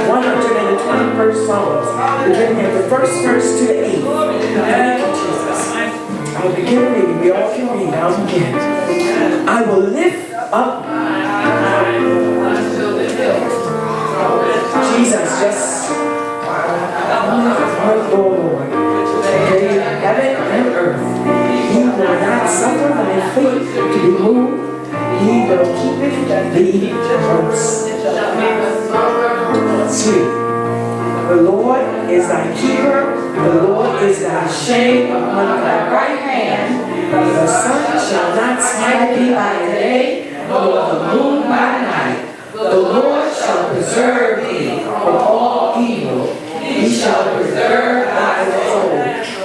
121st Psalms, beginning at the first verse to the 8th. Thank you, Jesus. I will begin reading. We all can read. I'll begin. I will lift up Jesus, just our Lord, created heaven and earth. He will not suffer thy feet to be moved. He will keep it thee sweet. The Lord is thy keeper. The Lord is thy shade upon thy right hand. The sun shall not smite thee by day, nor the moon by night. The Lord shall preserve thee from all evil. He shall preserve thy soul.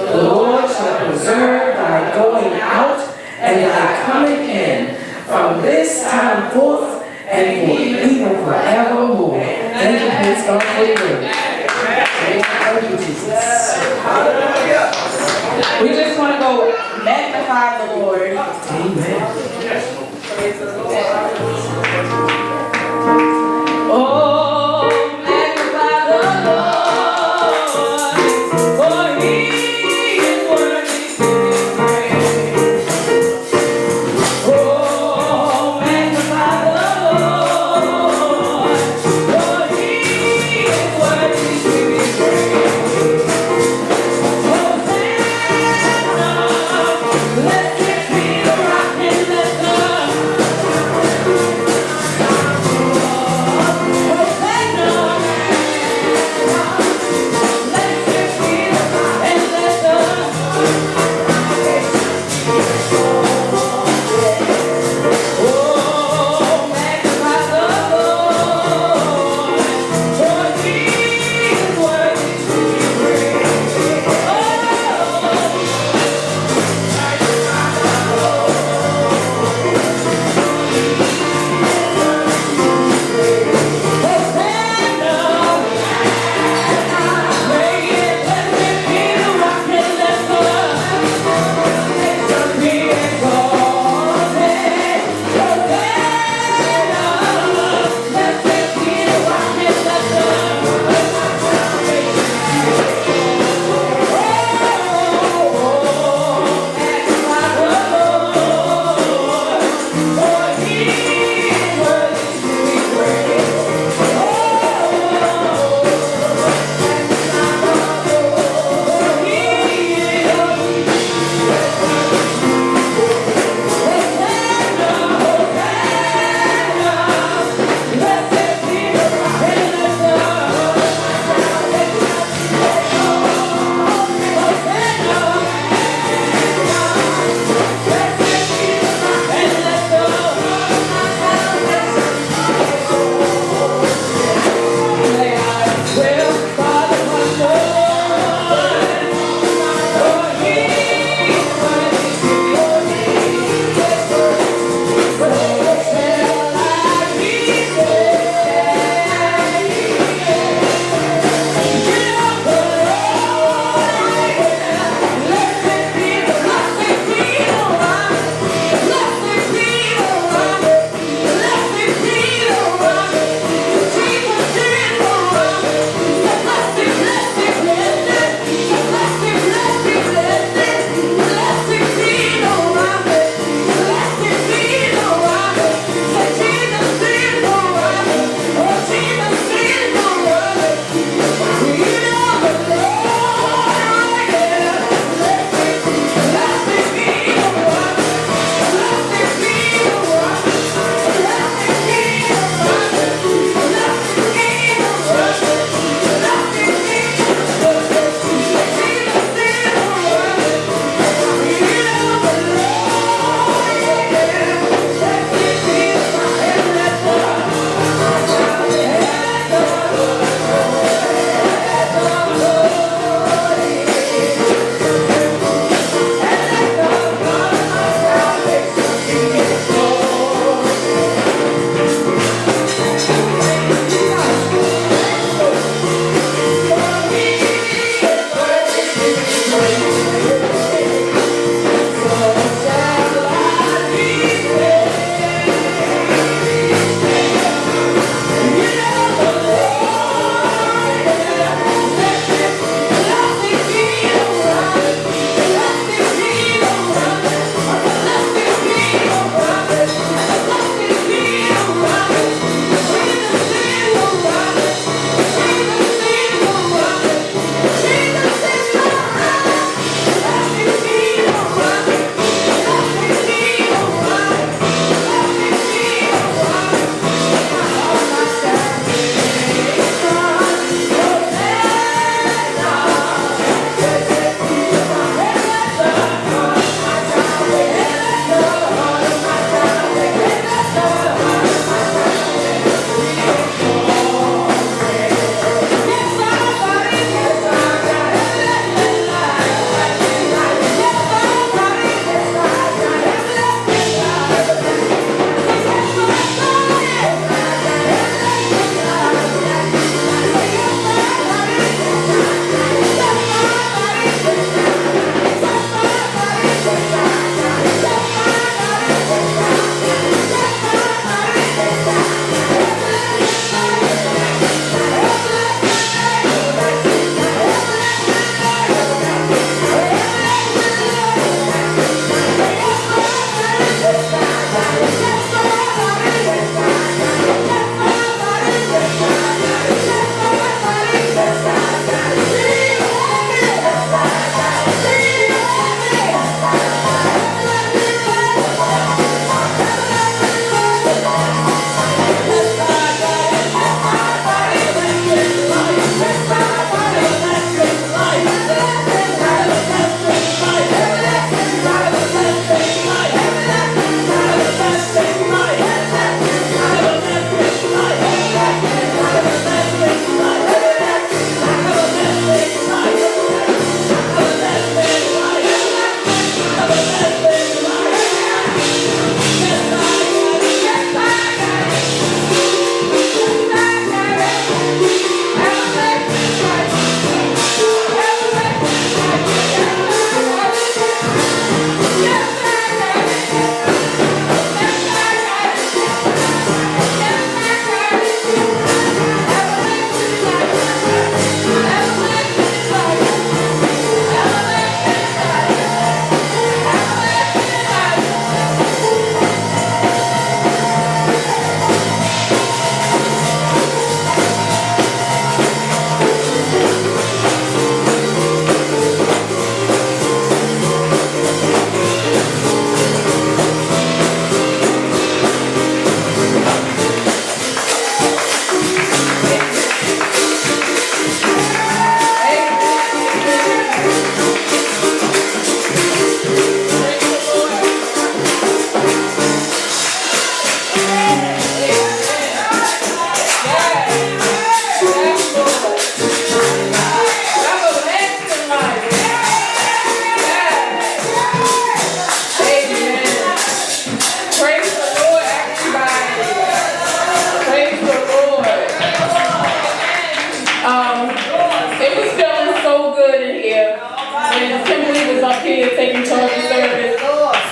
The Lord shall preserve thy going out and thy coming in from this time forth and for even forevermore. Thank you, praise God for your word. Thank you, Jesus. We just want to go magnify the Lord. Amen. Praise the Lord. Oh, magnify the Lord, for He is worthy to be praised. Oh, magnify the Lord, for He is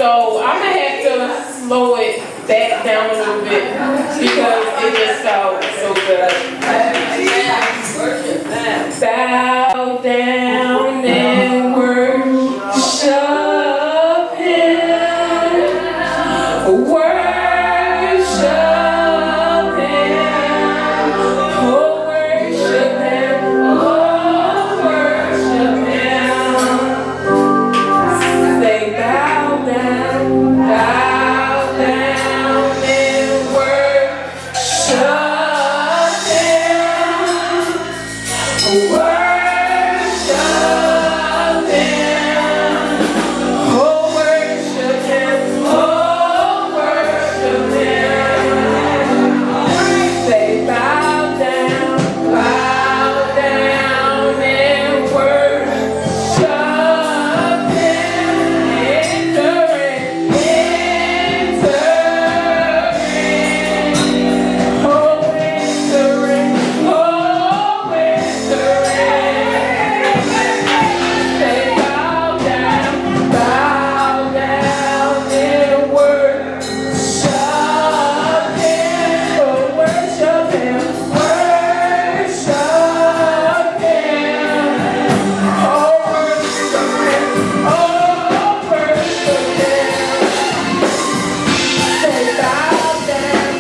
So I'm gonna have to slow it back down a little bit because it just felt so good. Bow down and worship Him. Worship Him. Oh, worship Him. Oh, worship Him. Say bow down and worship Him. Worship Him. Oh, worship Him. Oh, worship Him. Say bow down and worship Him. Enter in, oh, enter in, oh, enter in. Say bow down and worship Him. Oh, worship Him, worship Him. Oh, worship Him, oh, worship Him. Say bow down and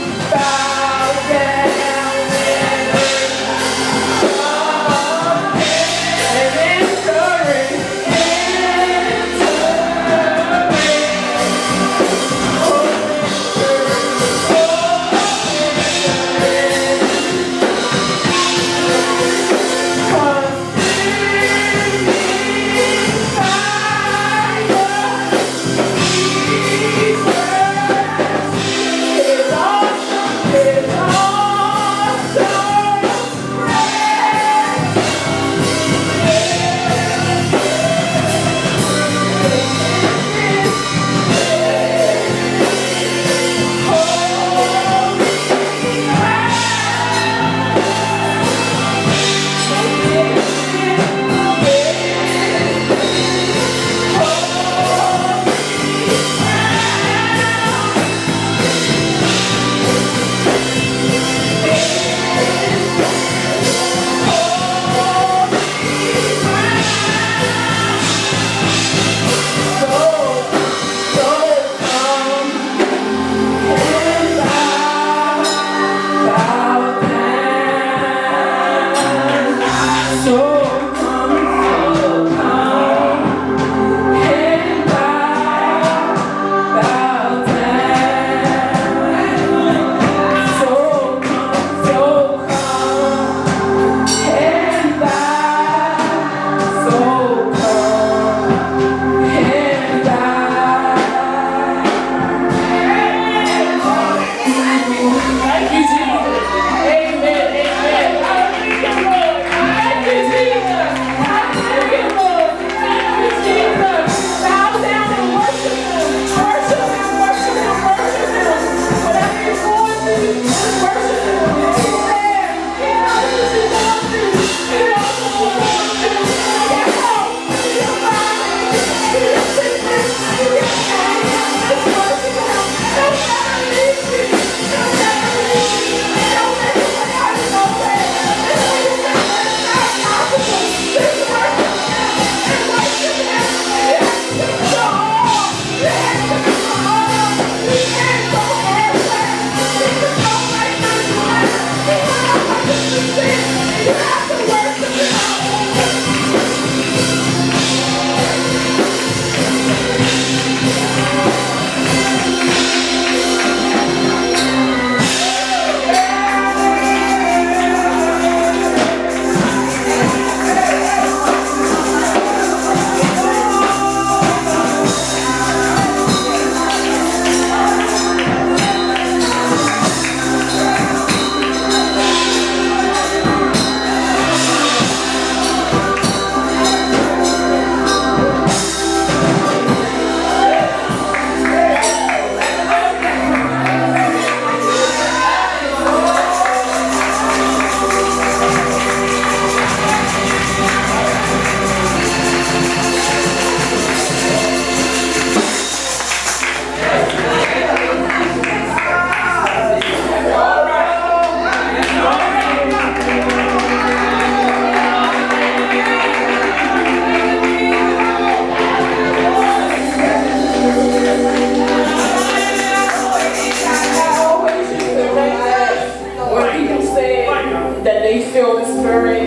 they feel the spirit.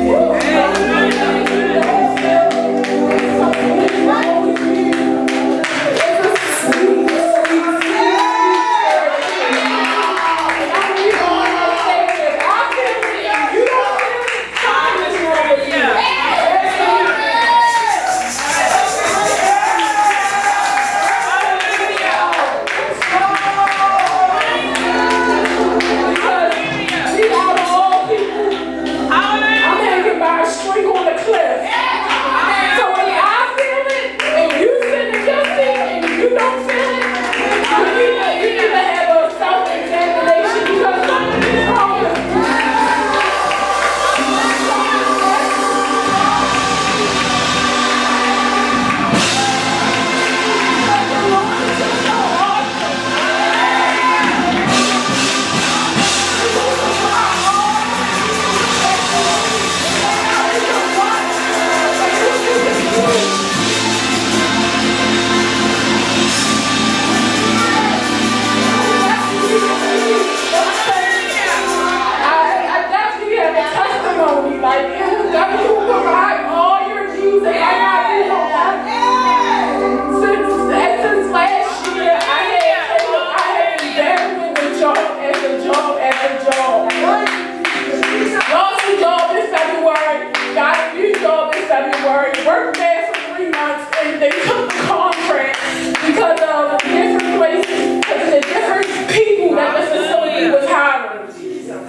Worked there for 3 months and they took the contract because of different places, because of the different people that the facility was hiring.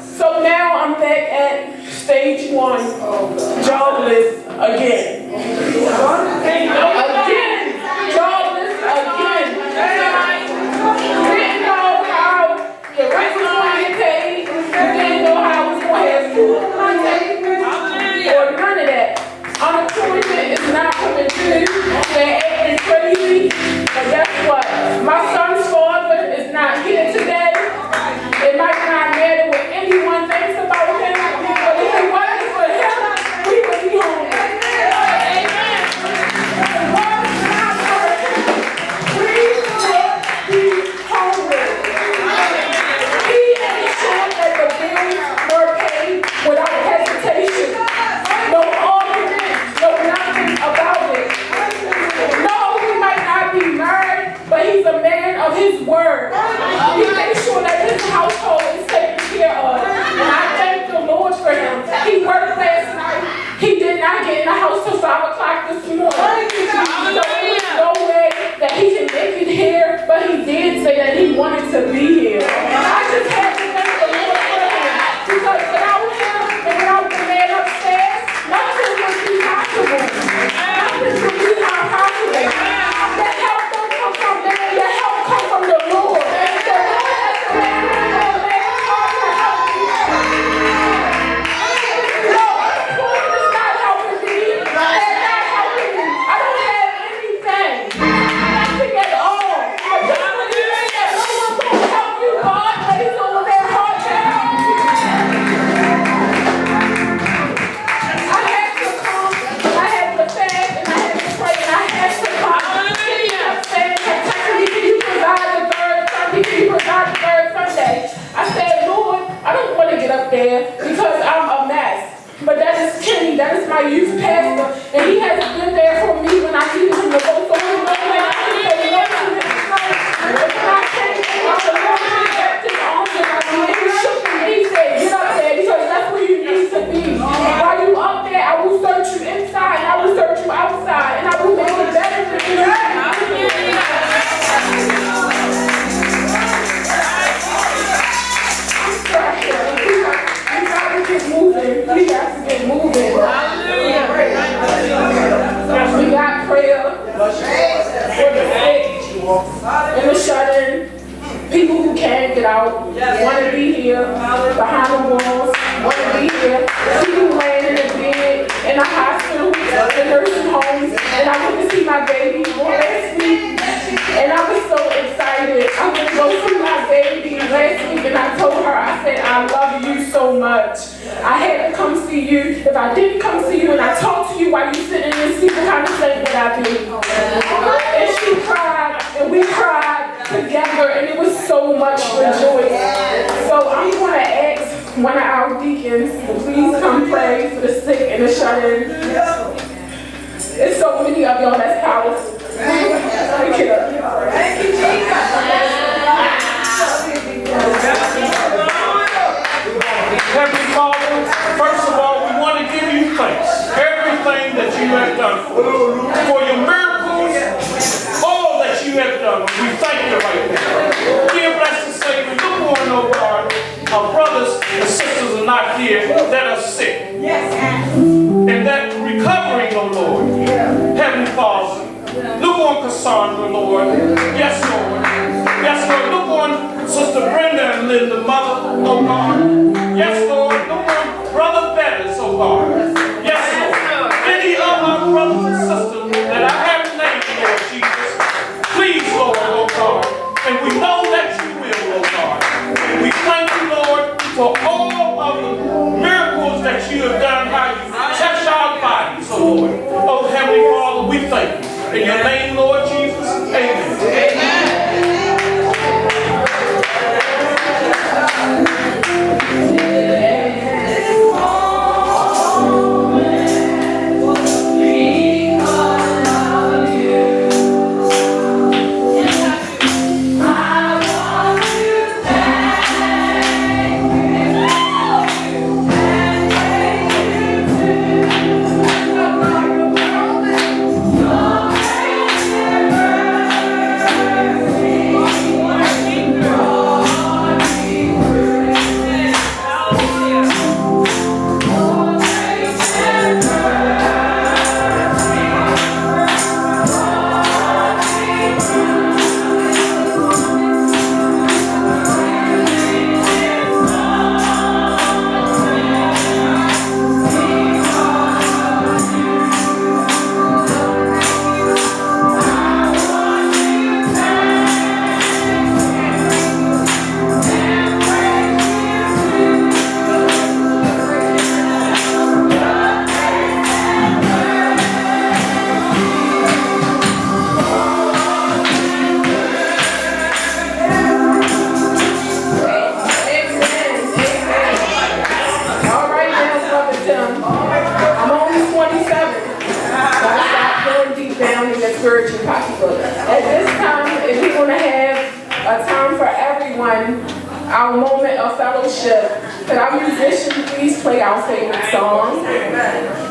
So now I'm back at stage 1, jobless again. Jobless again. Didn't know how the rent was going to get paid. Didn't know how I was going to have food on my table or none of that. Unemployment is not coming through. They're acting crazy. But guess what? My son's father is not here today. It might not matter what anyone thinks about him, but if it wasn't for him, we would be homeless. Amen. If it was not for him, we would be homeless. He ensured that the bills were paid without hesitation. No argument, no nothing about it. No, he might not be married, but he's a man of his word. He makes sure that his household is taken care of. And I thank the Lord for him. He worked last night. He did not get in the house till 5 o'clock this morning. So there's no way that he can make it here, but he did say that he wanted to be here. I just had to thank the Lord for him. Because without him and without the man upstairs, nothing would be possible. Nothing would be possible. That help don't come from man. That help comes from the Lord. The Lord has the man on man's heart to help you. No, unemployment is not helping me. They're not helping me. I don't have anything. Nothing at all. But just when you think that no one's going to help you, God lays on their heart to help you. I had to come, I had to fast, and I had to pray, and I had to come. He kept saying, can you provide the third Sunday? Can you provide the third Sunday? I said, Lord, I don't want to get up there because I'm a mess. But that is Kenny, that is my youth pastor, and he has been there for me when I needed him to go. So he knows that I can say no to his son. And when I came in, I was wrapped his arms around me, and he shook me, and he said, get up there because that's where you need to be. While you up there, I will search you inside, and I will search you outside, and I will make it better than you. We got to get moving. We got prayer for the sick and the shut-in, people who can't get out, want to be here behind the walls, want to be here, people laying in the bed, in the hospital, the nursing homes, and I went to see my baby last week, and I was so excited. I went to go see my baby last week, and I told her, I said, I love you so much. I had to come see you. If I didn't come see you and I talked to you while you sitting in your seat, what kind of thing would I be? And she cried, and we cried together, and it was so much rejoicing. So I'm going to ask one of our deacons to please come pray for the sick and the shut-in. There's so many of y'all that's powerful. Thank you. Thank you, Heavenly Father, first of all, we want to give you thanks. Everything that you have done for your miracles, all that you have done. We thank you right now. Dear blessed Savior, look on, oh God. Our brothers and sisters are not here that are sick. And that recovering, oh Lord. Heavenly Father, look on Cassandra, Lord. Yes, Lord. Yes, Lord. Look on Sister Brenda and Linda, Mother, oh God. Yes, Lord. Look on Brother Bettis, oh God. Yes, Lord. Any of our brothers and sisters that I haven't named, Lord Jesus, please, Lord, oh God. And we know that you will, oh God. And we thank you, Lord, for all of the miracles that you have done, how you touch our bodies, oh Lord. Oh, Heavenly Father, we thank you. In your name, Lord Jesus, amen. Amen. At this time, if we want to have a time for everyone, our moment of fellowship, could our musicians please play our favorite song? Amen.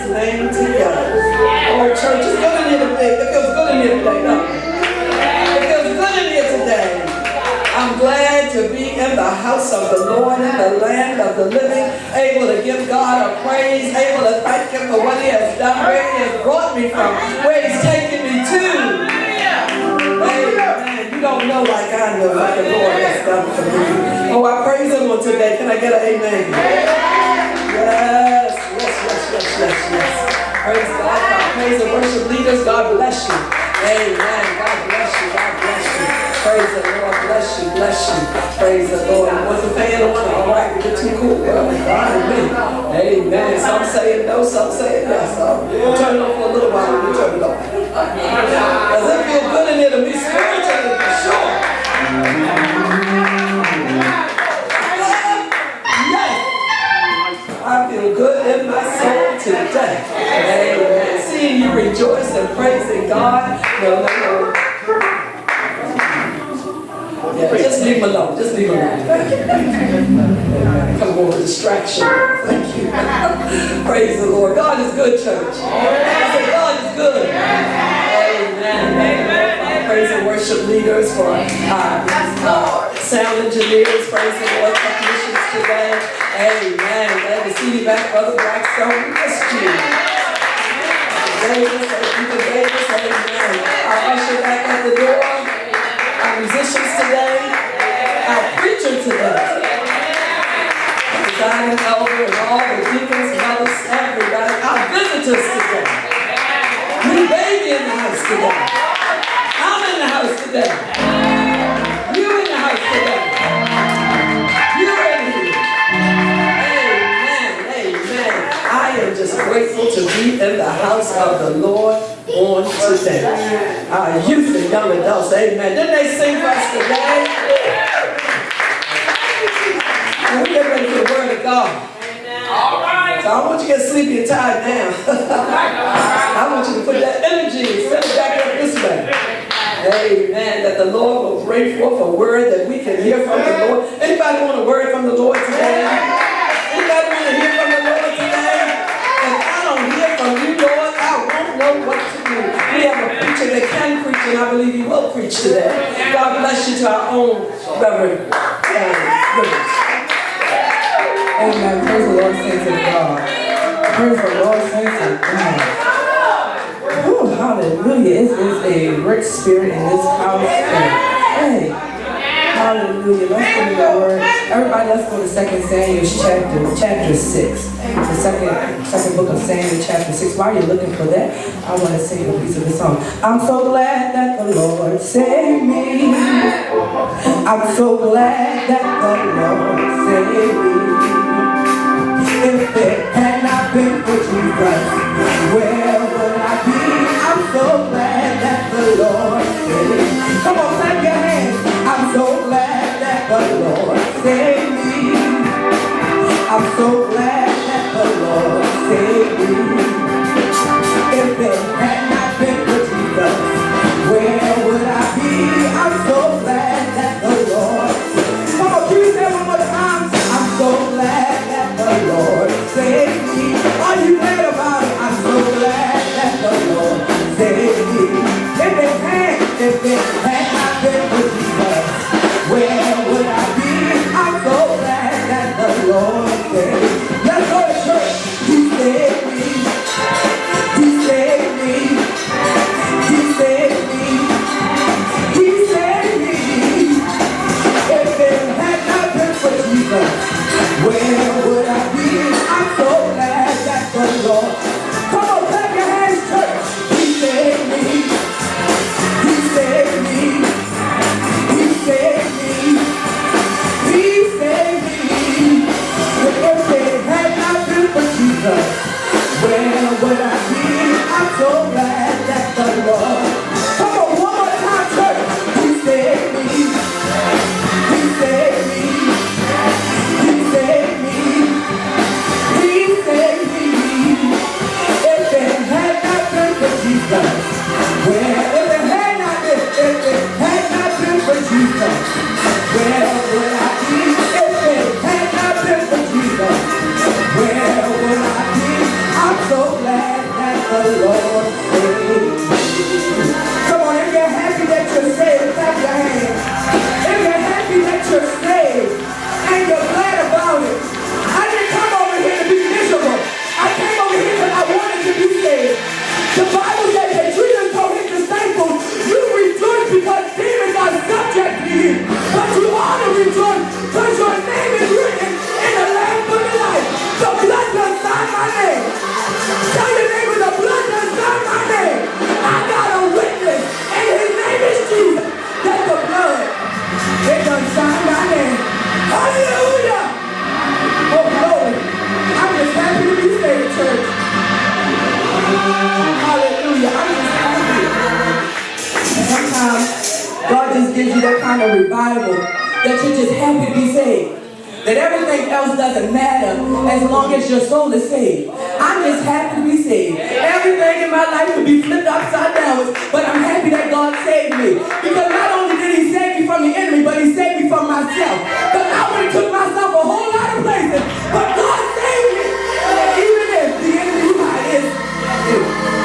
his name together. Oh, church, it's good in here today. It feels good in here today, don't it? It feels good in here today. I'm glad to be in the house of the Lord, in the land of the living, able to give God a praise, able to thank him for what he has done, where he has brought me from, where he's taken me to. Amen. You don't know like I know what the Lord has done for me. Oh, I praise him on today. Can I get an amen? Yes. Praise God. Praise the worship leaders. God bless you. Amen. God bless you. God bless you. Praise the Lord. Bless you. Praise the Lord. What's the fan on? All right, we get too cool. Well, God and me. Amen. Some say it no, some say it yes. Turn it on for a little while. We turn it on. Does it feel good in here to be spiritually for sure? Yes. I feel good in my soul today. Amen. Seeing you rejoice and praising God. No. Yeah, just leave him alone. Just leave him alone. Come on, distraction. Thank you. Praise the Lord. God is good, church. I said, God is good. Amen. Praise and worship leaders, for sound engineers. Praise the Lord. Technicians today. Amen. Glad to see you back, Brother Blackstone. We missed you. Davis, amen. Our usher back at the door. Our musicians today, our preacher today, the Zion elder and all the deacons, mothers, everybody, our visitors today, new baby in the house today, I'm in the house today, you in the house today, you're in here, amen. I am just grateful to be in the house of the Lord on today. Our youth and young adults, amen. Didn't they sing for us today? And we get ready for the word of God. All right. So I want you to get sleepy and tired now. I want you to put that energy and set it back up this way. Amen. That the Lord will bring forth a word that we can hear from the Lord. Anybody want a word from the Lord today? Anybody want to hear from the Lord today? If I don't hear from you, Lord, I won't know what to do. We have a preacher that can preach, and I believe he will preach today. God bless you to our own Reverend Rivers. Amen. Praise the Lord, saints of God. Praise the Lord, saints of God. Ooh, hallelujah. It is a rich spirit in this house. Hey, hallelujah. Let's go to the word. Everybody, let's go to 2 Samuel chapter 6. The second book of Samuel, chapter 6. While you're looking for that, I want to sing a piece of the song. I'm so glad that the Lord saved me. I'm so glad that the Lord saved me. If it had not been for Jesus, where would I be? I'm so glad that the Lord saved me. Come on, clap your hands. I'm so glad that the Lord saved me. I'm so glad that the Lord saved me. If it had not been for Jesus, where would I be? I'm so glad that the Lord saved me. Come on, can you say one more time? I'm so glad that the Lord saved me. Are you glad about it? I'm so glad that the Lord saved me. If it had not been for Jesus, where would I be? I'm so glad that the Lord saved me. Let's go to church. He saved me. He saved me. kind of revival that you're just happy to be saved. That everything else doesn't matter as long as your soul is saved. I'm just happy to be saved. Everything in my life could be flipped upside down, but I'm happy that God saved me. Because not only did he save me from the enemy, but he saved me from myself. Because I would have took myself a whole lot of places, but God saved me. Even if the enemy who I is you.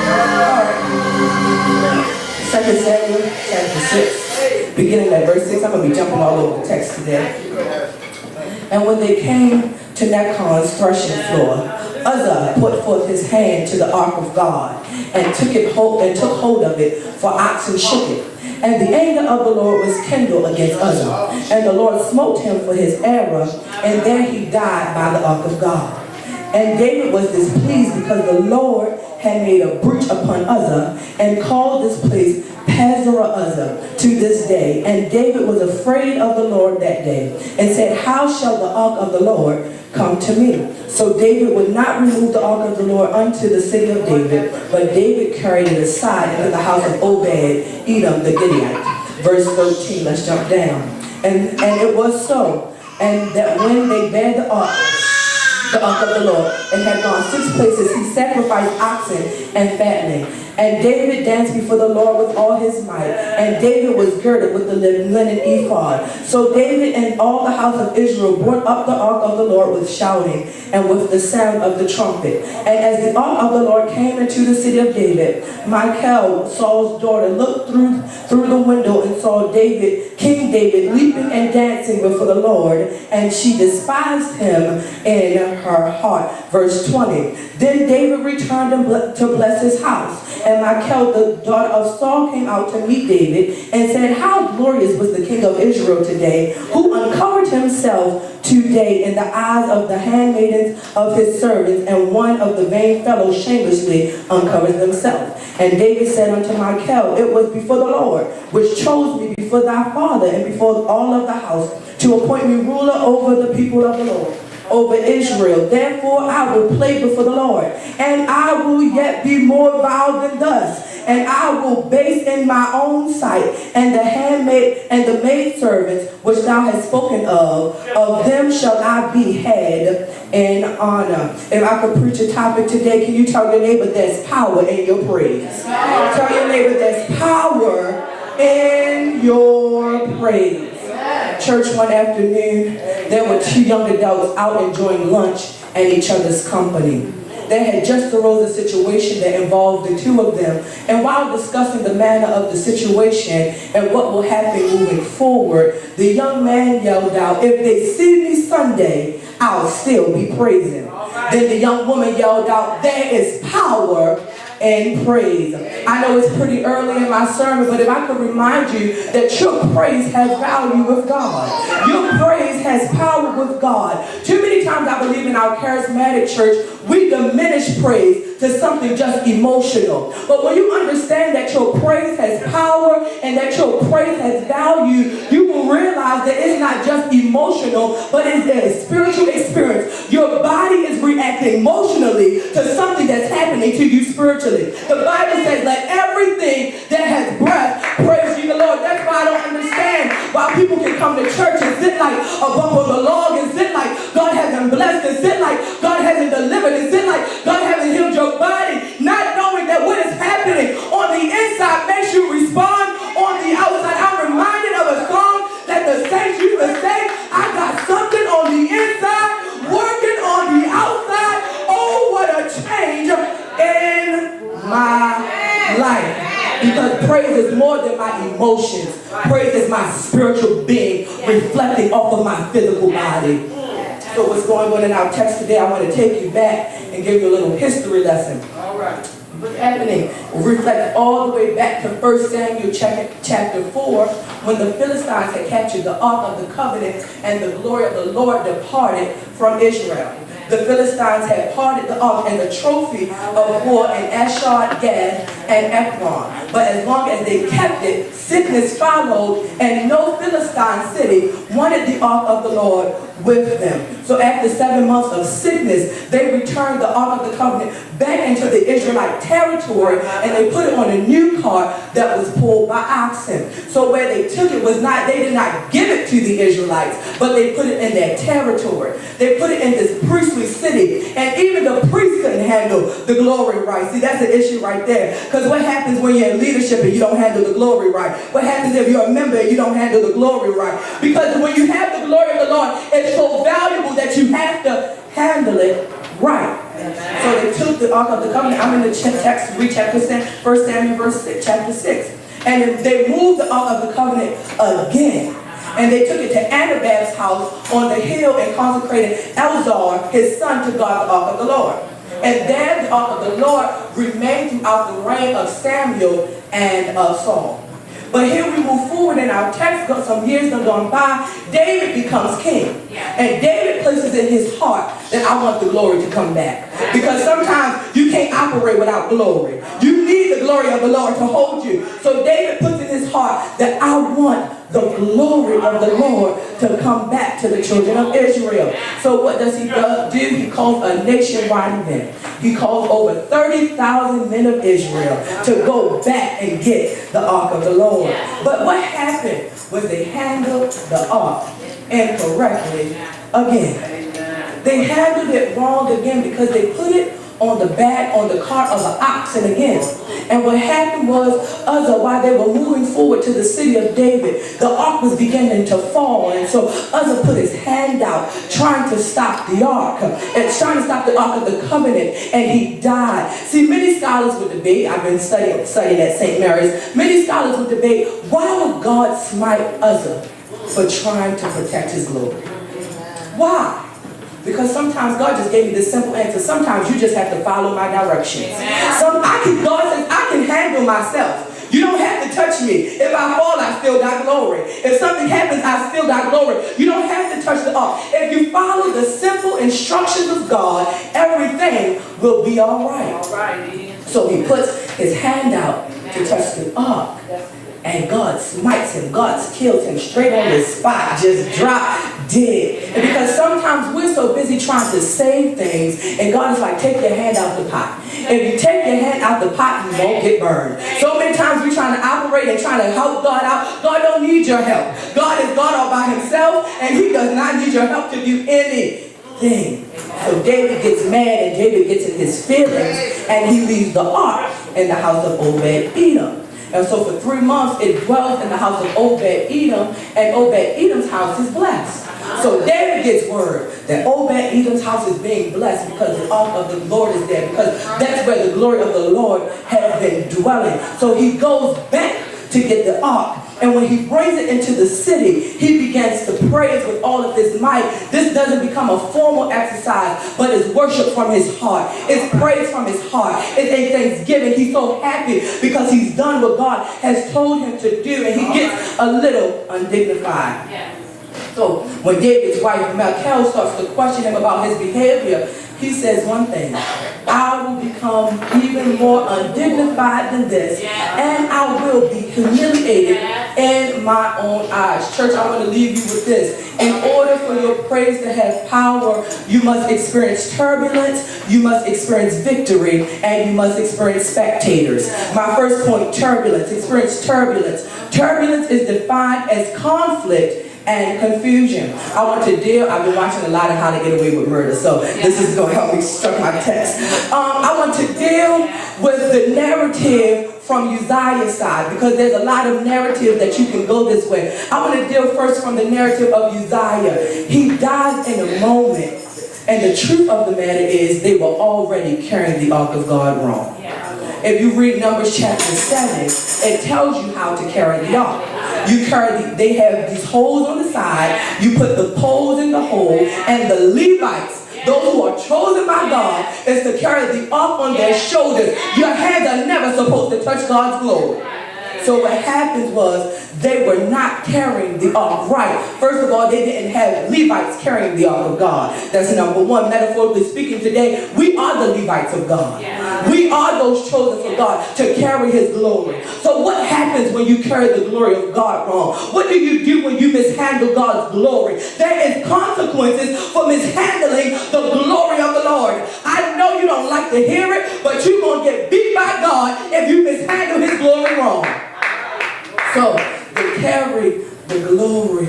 All right. 2 Samuel chapter 6, beginning at verse 6. I'm going to be jumping all over the text today. And when they came to Nachon's threshing floor, Uzzah put forth his hand to the ark of God and took hold of it, for oxen shook it. And the anger of the Lord was kindled against Uzzah, and the Lord smote him for his error, and there he died by the ark of God. And David was displeased because the Lord had made a breach upon Uzzah, and called this place Pazurah Uzzah to this day. And David was afraid of the Lord that day, and said, how shall the ark of the Lord come to me? So David would not remove the ark of the Lord unto the city of David, but David carried it aside into the house of Obed-Edom the Gittite. Verse 13, let's jump down. And it was so, and that when they bare the ark of the Lord, and had gone 6 places, he sacrificed oxen and fattening. And David danced before the Lord with all his might, and David was girded with the linen ephod. So David and all the house of Israel brought up the ark of the Lord with shouting and with the sound of the trumpet. And as the ark of the Lord came into the city of David, Michal, Saul's daughter, looked through the window and saw King David, leaping and dancing before the Lord, and she despised him in her heart. Verse 20. Then David returned to bless his house. And Michal, the daughter of Saul, came out to meet David and said, how glorious was the king of Israel today, who uncovered himself today in the eyes of the handmaidens of his servants, and one of the vain fellows shamelessly uncovers himself. And David said unto Michal, it was before the Lord, which chose me before thy father and before all of the house, to appoint me ruler over the people of the Lord, over Israel. Therefore I will play before the Lord, and I will yet be more vile than thus. And I will base in my own sight, and the handmaid and the maidservants which thou hast spoken of them shall I be head in honor. If I could preach a topic today, can you tell your neighbor there's power in your praise? Tell your neighbor there's power in your praise. Church one afternoon, there were 2 young adults out enjoying lunch and each other's company. There had just arose a situation that involved the 2 of them, and while discussing the manner of the situation and what will happen moving forward, the young man yelled out, if they see me Sunday, I'll still be praising. Then the young woman yelled out, there is power and praise. I know it's pretty early in my sermon, but if I could remind you that your praise has value with God. Your praise has power with God. Too many times I believe in our charismatic church, we diminish praise to something just emotional. But when you understand that your praise has power and that your praise has value, you will realize that it's not just emotional, but it's a spiritual experience. Your body is reacting emotionally to something that's happening to you spiritually. The Bible says, let everything that has breath praise you the Lord. That's why I don't understand why people can come to church and sit like a bump on the log and sit like God hasn't blessed and sit like God hasn't delivered and sit like God hasn't healed your body, not knowing that what is happening on the inside makes you respond on the outside. I'm reminded of a song that the saints used to say, I got something on the inside, working on the outside. Oh, what a change in my life. Because praise is more than my emotions. Praise is my spiritual being reflecting off of my physical body. So what's going on in our text today, I want to take you back and give you a little history lesson. All right. What's happening? Reflect all the way back to 1 Samuel chapter 4, when the Philistines had captured the Ark of the Covenant and the glory of the Lord departed from Israel. The Philistines had parted the ark and the trophy of war in Ashdod, Gath, and Ekron. But as long as they kept it, sickness followed, and no Philistine city wanted the ark of the Lord with them. So after 7 months of sickness, they returned the Ark of the Covenant back into the Israelite territory, and they put it on a new cart that was pulled by oxen. So where they took it was not, they did not give it to the Israelites, but they put it in their territory. They put it in this priestly city, and even the priests couldn't handle the glory right. See, that's the issue right there. Because what happens when you're in leadership and you don't handle the glory right? What happens if you're a member and you don't handle the glory right? Because when you have the glory of the Lord, it's so valuable that you have to handle it right. So they took the Ark of the Covenant. I'm in the text, read chapter 6, 1 Samuel verse 6, chapter 6. And they moved the Ark of the Covenant again. And they took it to Anabab's house on the hill and consecrated Elzar, his son, to guard the Ark of the Lord. And there the Ark of the Lord remained throughout the reign of Samuel and of Saul. But here we move forward in our text, some years have gone by, David becomes king. And David places in his heart that I want the glory to come back. Because sometimes you can't operate without glory. You need the glory of the Lord to hold you. So David puts in his heart that I want the glory of the Lord to come back to the children of Israel. So what does he do? He calls a nationwide event. He calls over 30,000 men of Israel to go back and get the Ark of the Lord. But what happened was they handled the Ark incorrectly again. They handled it wrong again because they put it on the back, on the cart of an oxen again. And what happened was, while they were moving forward to the city of David, the ark was beginning to fall. And so Uzzah put his hand out, trying to stop the ark. And trying to stop the Ark of the Covenant, and he died. See, many scholars would debate, I've been studying at St. Mary's, many scholars would debate, why would God smite Uzzah for trying to protect his glory? Why? Because sometimes God just gave me this simple answer. Sometimes you just have to follow my directions. God says, I can handle myself. You don't have to touch me. If I fall, I still got glory. If something happens, I still got glory. You don't have to touch the ark. If you follow the simple instructions of God, everything will be all right. So he puts his hand out to touch the ark. And God smites him. God kills him straight on the spot. Just drop dead. And because sometimes we're so busy trying to save things, and God is like, take your hand out the pot. If you take your hand out the pot, you won't get burned. So many times we're trying to operate and trying to help God out. God don't need your help. God is God all by himself, and he does not need your help to do anything. So David gets mad, and David gets in his feelings, and he leaves the ark in the house of Obed-Edom. And so for 3 months, it dwells in the house of Obed-Edom, and Obed-Edom's house is blessed. So David gets word that Obed-Edom's house is being blessed because the ark of the Lord is there, because that's where the glory of the Lord has been dwelling. So he goes back to get the ark. And when he brings it into the city, he begins to praise with all of his might. This doesn't become a formal exercise, but it's worship from his heart. It's praise from his heart. It's a thanksgiving. He's so happy because he's done what God has told him to do, and he gets a little undignified. So when David's wife, Michal, starts to question him about his behavior, he says one thing: I will become even more undignified than this, and I will be humiliated in my own eyes. Church, I want to leave you with this. In order for your praise to have power, you must experience turbulence, you must experience victory, and you must experience spectators. My first point, turbulence. Experience turbulence. Turbulence is defined as conflict and confusion. I've been watching a lot of How to Get Away with Murder, so this is going to help me struck my text. I want to deal with the narrative from Uzziah's side, because there's a lot of narrative that you can go this way. I want to deal first from the narrative of Uzziah. He died in a moment, and the truth of the matter is they were already carrying the ark of God wrong. If you read Numbers chapter 7, it tells you how to carry the ark. They have these holes on the side. You put the poles in the hole, and the Levites, those who are chosen by God, is to carry the ark on their shoulders. Your hands are never supposed to touch God's glory. So what happens was they were not carrying the ark right. First of all, they didn't have Levites carrying the ark of God. That's number one. Metaphorically speaking, today, we are the Levites of God. We are those chosen for God to carry His glory. So what happens when you carry the glory of God wrong? What do you do when you mishandle God's glory? There is consequences for mishandling the glory of the Lord. I know you don't like to hear it, but you're going to get beat by God if you mishandle His glory wrong. So they carry the glory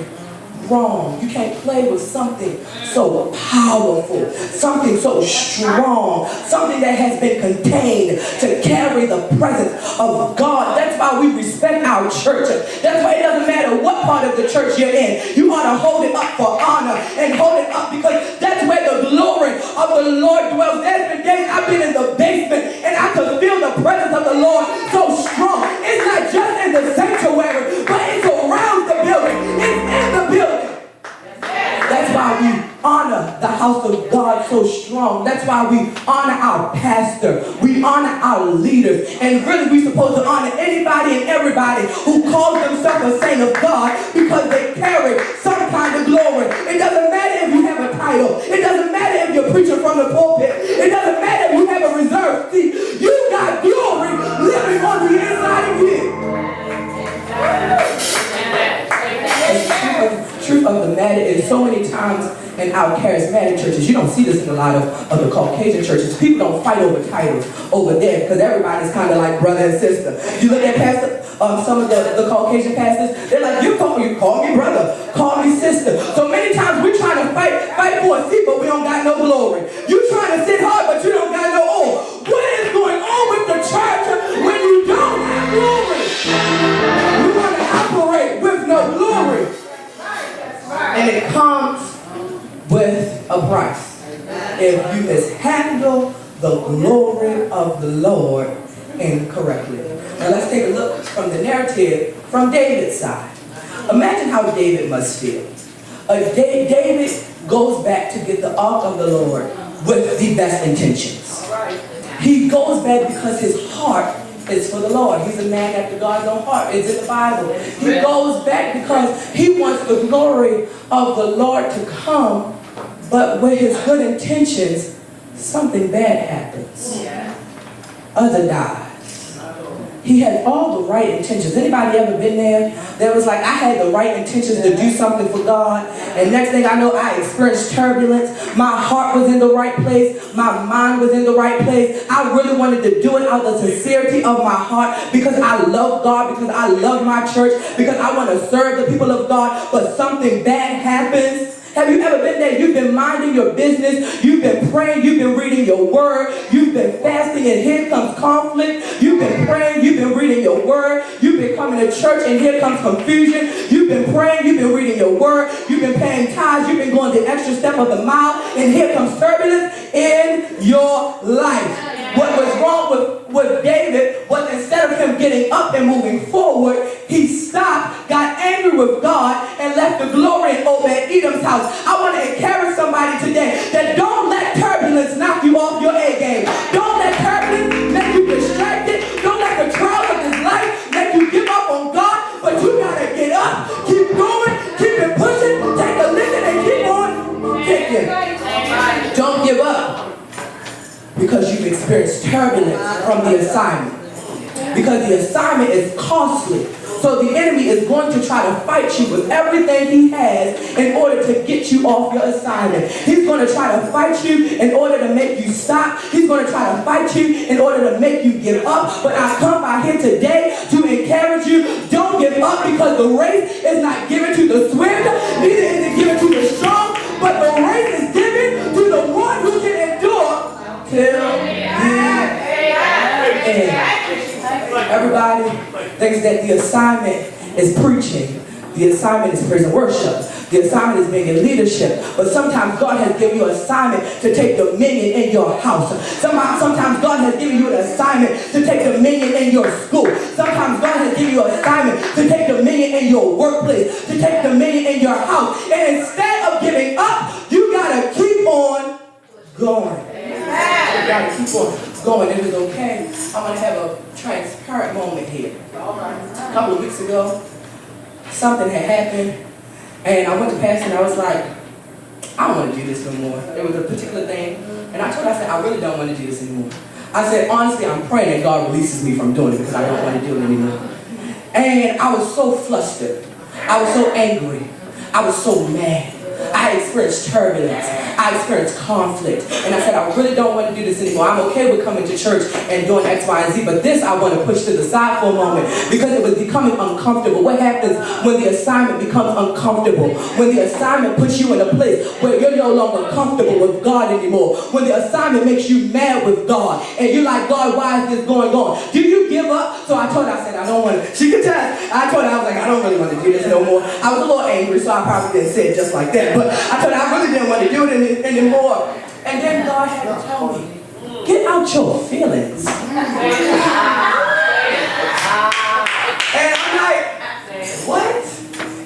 wrong. You can't play with something so powerful, something so strong, something that has been contained to carry the presence of God. That's why we respect our church. That's why it doesn't matter what part of the church you're in. You ought to hold it up for honor and hold it up because that's where the glory of the Lord dwells. There's been days I've been in the basement and I could feel the presence of the Lord so strong. It's not just in the sanctuary, but it's around the building. It's in the building. That's why we honor the house of God so strong. That's why we honor our pastor. We honor our leaders. And really we're supposed to honor anybody and everybody who calls themselves a saint of God because they carry some kind of glory. It doesn't matter if you have a title. It doesn't matter if you're preaching from the pulpit. It doesn't matter if you have a reserved seat. You got glory living on the inside of you. The truth of the matter is so many times in our charismatic churches, you don't see this in a lot of the Caucasian churches. People don't fight over titles over there because everybody's kind of like brother and sister. You look at pastor, some of the Caucasian pastors, they're like, you call me brother, call me sister. So many times we're trying to fight for a seat, but we don't got no glory. You trying to sit hard, but you don't got no oil. What is going on with the church when you don't have glory? You want to operate with no glory. And it comes with a price. If you mishandle the glory of the Lord incorrectly. Now let's take a look from the narrative from David's side. Imagine how David must feel. David goes back to get the ark of the Lord with the best intentions. He goes back because his heart is for the Lord. He's a man after God's own heart. It's in the Bible. He goes back because he wants the glory of the Lord to come, but with his good intentions, something bad happens. Other dies. He had all the right intentions. Anybody ever been there? There was like, I had the right intentions to do something for God, and next thing I know, I experienced turbulence. My heart was in the right place. My mind was in the right place. I really wanted to do it out of the sincerity of my heart because I love God, because I love my church, because I want to serve the people of God, but something bad happens. Have you ever been there? You've been minding your business. You've been praying. You've been reading your word. You've been fasting, and here comes conflict. You've been praying. You've been reading your word. You've been coming to church, and here comes confusion. You've been praying. You've been reading your word. You've been paying tithes. You've been going the extra step of the mile, and here comes turbulence in your life. What was wrong with David was instead of him getting up and moving forward, he stopped, got angry with God, and left the glory in Obed-Edom's house. I want to encourage somebody today that don't let turbulence knock you off your A game. Don't let turbulence make you distracted. Don't let the trials of this life make you give up on God. But you got to get up, keep going, keep it pushing, take a listen, and keep on kicking. Don't give up because you've experienced turbulence from the assignment. Because the assignment is costly. So the enemy is going to try to fight you with everything he has in order to get you off your assignment. He's going to try to fight you in order to make you stop. He's going to try to fight you in order to make you give up. But I come by here today to encourage you, don't give up, because the race is not given to the swift, neither is it given to the strong, but the race is given to the one who can endure till the end. Everybody thinks that the assignment is preaching. The assignment is praise and worship. The assignment is being in leadership. But sometimes God has given you an assignment to take dominion in your house. Sometimes God has given you an assignment to take dominion in your school. Sometimes God has given you an assignment to take dominion in your workplace, to take dominion in your house. And instead of giving up, you got to keep on going. You got to keep on going. If it's okay, I'm going to have a transparent moment here. A couple of weeks ago, something had happened, and I went to pastor and I was like, I don't want to do this no more. There was a particular thing, and I told her, I said, I really don't want to do this anymore. I said, honestly, I'm praying that God releases me from doing it because I don't want to do it anymore. And I was so flustered. I was so angry. I was so mad. I experienced turbulence. I experienced conflict. And I said, I really don't want to do this anymore. I'm okay with coming to church and doing X, Y, and Z, but this I want to push to the side for a moment because it was becoming uncomfortable. What happens when the assignment becomes uncomfortable? When the assignment puts you in a place where you're no longer comfortable with God anymore. When the assignment makes you mad with God. And you're like, God, why is this going on? Do you give up? So I told her, I said, I don't want to. She could tell. I told her, I was like, I don't really want to do this no more. I was a little angry, so I probably didn't say it just like that. But I told her I really didn't want to do it anymore. And then God had to tell me, get out your feelings. And I'm like, what?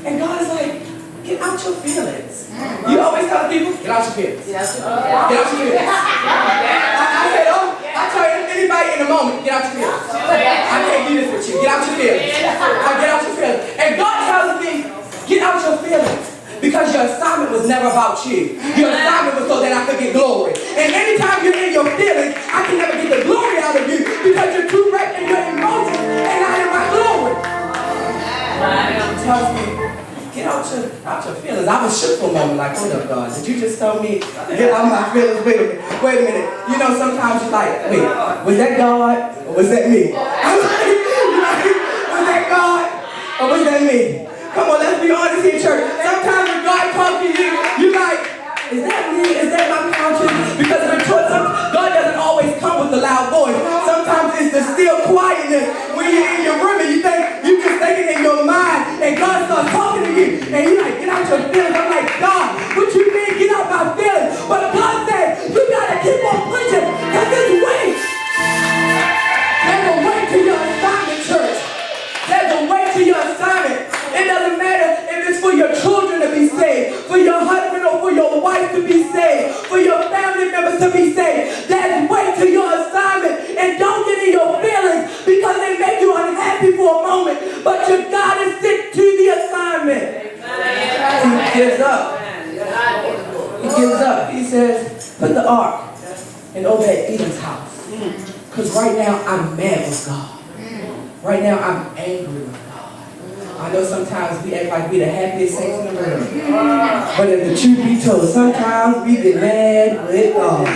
And God is like, get out your feelings. You always tell people, get out your feelings. Get out your feelings. I said, oh, I tell anybody in a moment, get out your feelings. I can't do this with you. Get out your feelings. Get out your feelings. And God tells me, get out your feelings. Because your assignment was never about you. Your assignment was so that I could get glory. And anytime you're in your feelings, I can never get the glory out of you because you're too wrapped in your emotions and not in my glory. He tells me, get out your feelings. I was shook for a moment, like, hold up, God. Did you just tell me get out my feelings? Wait a minute. You know, sometimes you're like, wait, was that God or was that me? I'm like, was that God or was that me? Come on, let's be honest here, church. Sometimes when God talks to you, you're like, is that me? Is that my conscience? Because God doesn't always come with a loud voice. Sometimes it's the still quietness when you're in your room and you think you're just thinking in your mind and God starts talking to you and you're like, get out your feelings. I'm like, God, what you mean get out my feelings? But God said, you gotta keep on pushing because there's weight. There's a weight to your assignment, church. There's a weight to your assignment. It doesn't matter if it's for your children to be saved, for your husband or for your wife to be saved, for your family members to be saved. There's weight to your assignment. And don't get in your feelings because they make you unhappy for a moment. But you gotta stick to the assignment. He gives up. He gives up. He says, put the ark in Obed-Edom's house. Because right now I'm mad with God. Right now I'm angry with God. I know sometimes we act like we the happiest saints in the world. But if the truth be told, sometimes we get mad with God.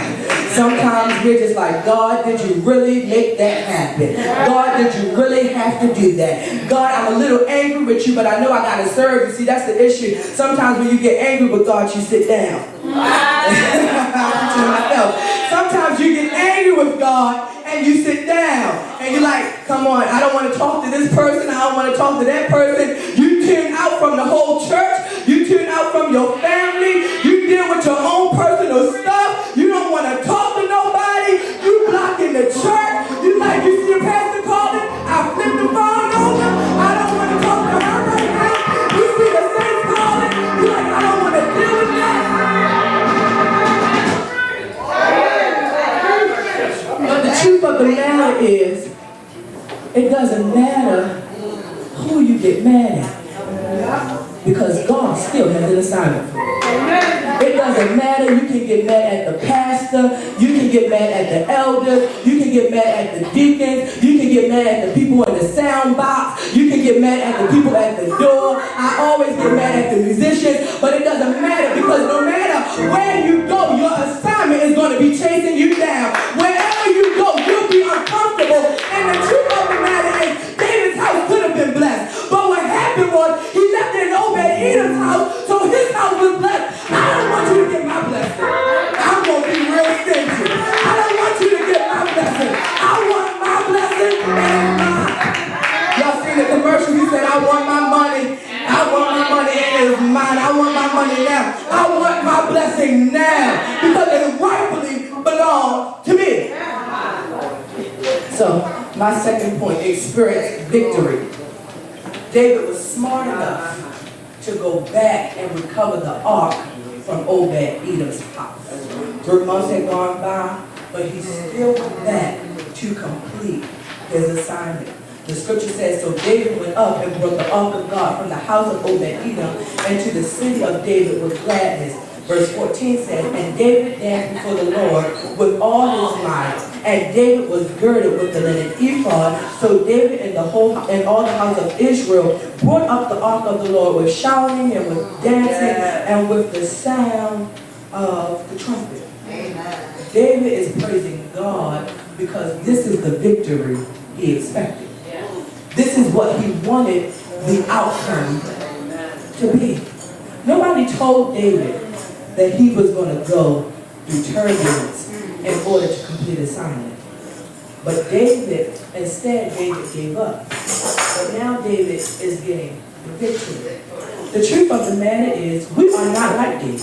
Sometimes we're just like, God, did you really make that happen? God, did you really have to do that? God, I'm a little angry with you, but I know I got to serve you. See, that's the issue. Sometimes when you get angry with God, you sit down. Sometimes you get angry with God and you sit down. And you're like, come on, I don't want to talk to this person. I don't want to talk to that person. You tune out from the whole church. You tune out from your family. You deal with your own personal stuff. You don't want to talk to nobody. You blocking the church. You like, you see your pastor calling? I flip the phone over. I don't want to talk to her right now. You see the saints calling? You're like, I don't want to deal with that. But the truth of the matter is, it doesn't matter who you get mad at, because God still has an assignment for you. It doesn't matter. You can get mad at the pastor. You can get mad at the elders. You can get mad at the deacons. You can get mad at the people in the sound box. You can get mad at the people at the door. I always get mad at the musicians, but it doesn't matter because no matter where you go, your assignment is going to be chasing you down. Wherever you go, you'll be uncomfortable. And the truth of the matter is, David's house could have been blessed. But what happened was, he left it in Obed-Edom's house, so his house was blessed. I don't want you to get my blessing. I'm going to be real stingy. I don't want you to get my blessing. I want my blessing and mine. Y'all seen the commercial? He said, I want my money. I want my money and it's mine. I want my money now. I want my blessing now because it rightfully belongs to me. So, my second point, experience victory. David was smart enough to go back and recover the ark from Obed-Edom's house. 3 months had gone by, but he still went back to complete his assignment. The scripture says, so David went up and brought the ark of God from the house of Obed-Edom into the city of David with gladness. Verse 14 says, and David danced before the Lord with all his might, and David was girded with the linen ephod. So David and all the house of Israel brought up the ark of the Lord with shouting and with dancing and with the sound of the trumpet. Amen. David is praising God because this is the victory he expected. This is what he wanted the outcome to be. Nobody told David that he was going to go through turbulence in order to complete the assignment. But instead David gave up. But now David is getting the victory. The truth of the matter is we are not like David.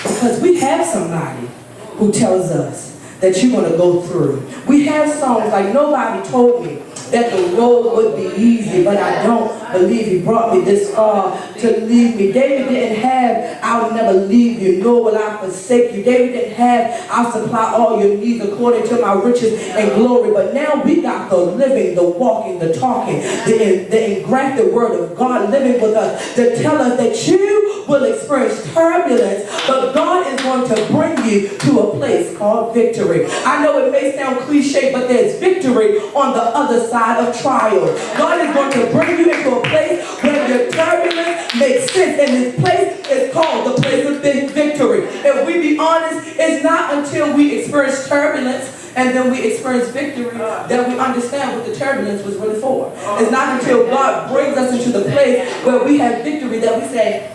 Because we have somebody who tells us that you're going to go through. We have songs like nobody told me that the road would be easy, but I don't believe he brought me this far to leave me. David didn't have, I'll never leave you, nor will I forsake you. David didn't have, I'll supply all your needs according to my riches and glory. But now we got the living, the walking, the talking, the engrafted word of God living with us to tell us that you will experience turbulence, but God is going to bring you to a place called victory. I know it may sound cliche, but there's victory on the other side of trial. God is going to bring you into a place where your turbulence makes sense, and this place is called the place of victory. If we be honest, it's not until we experience turbulence and then we experience victory that we understand what the turbulence was really for. It's not until God brings us into the place where we have victory that we say,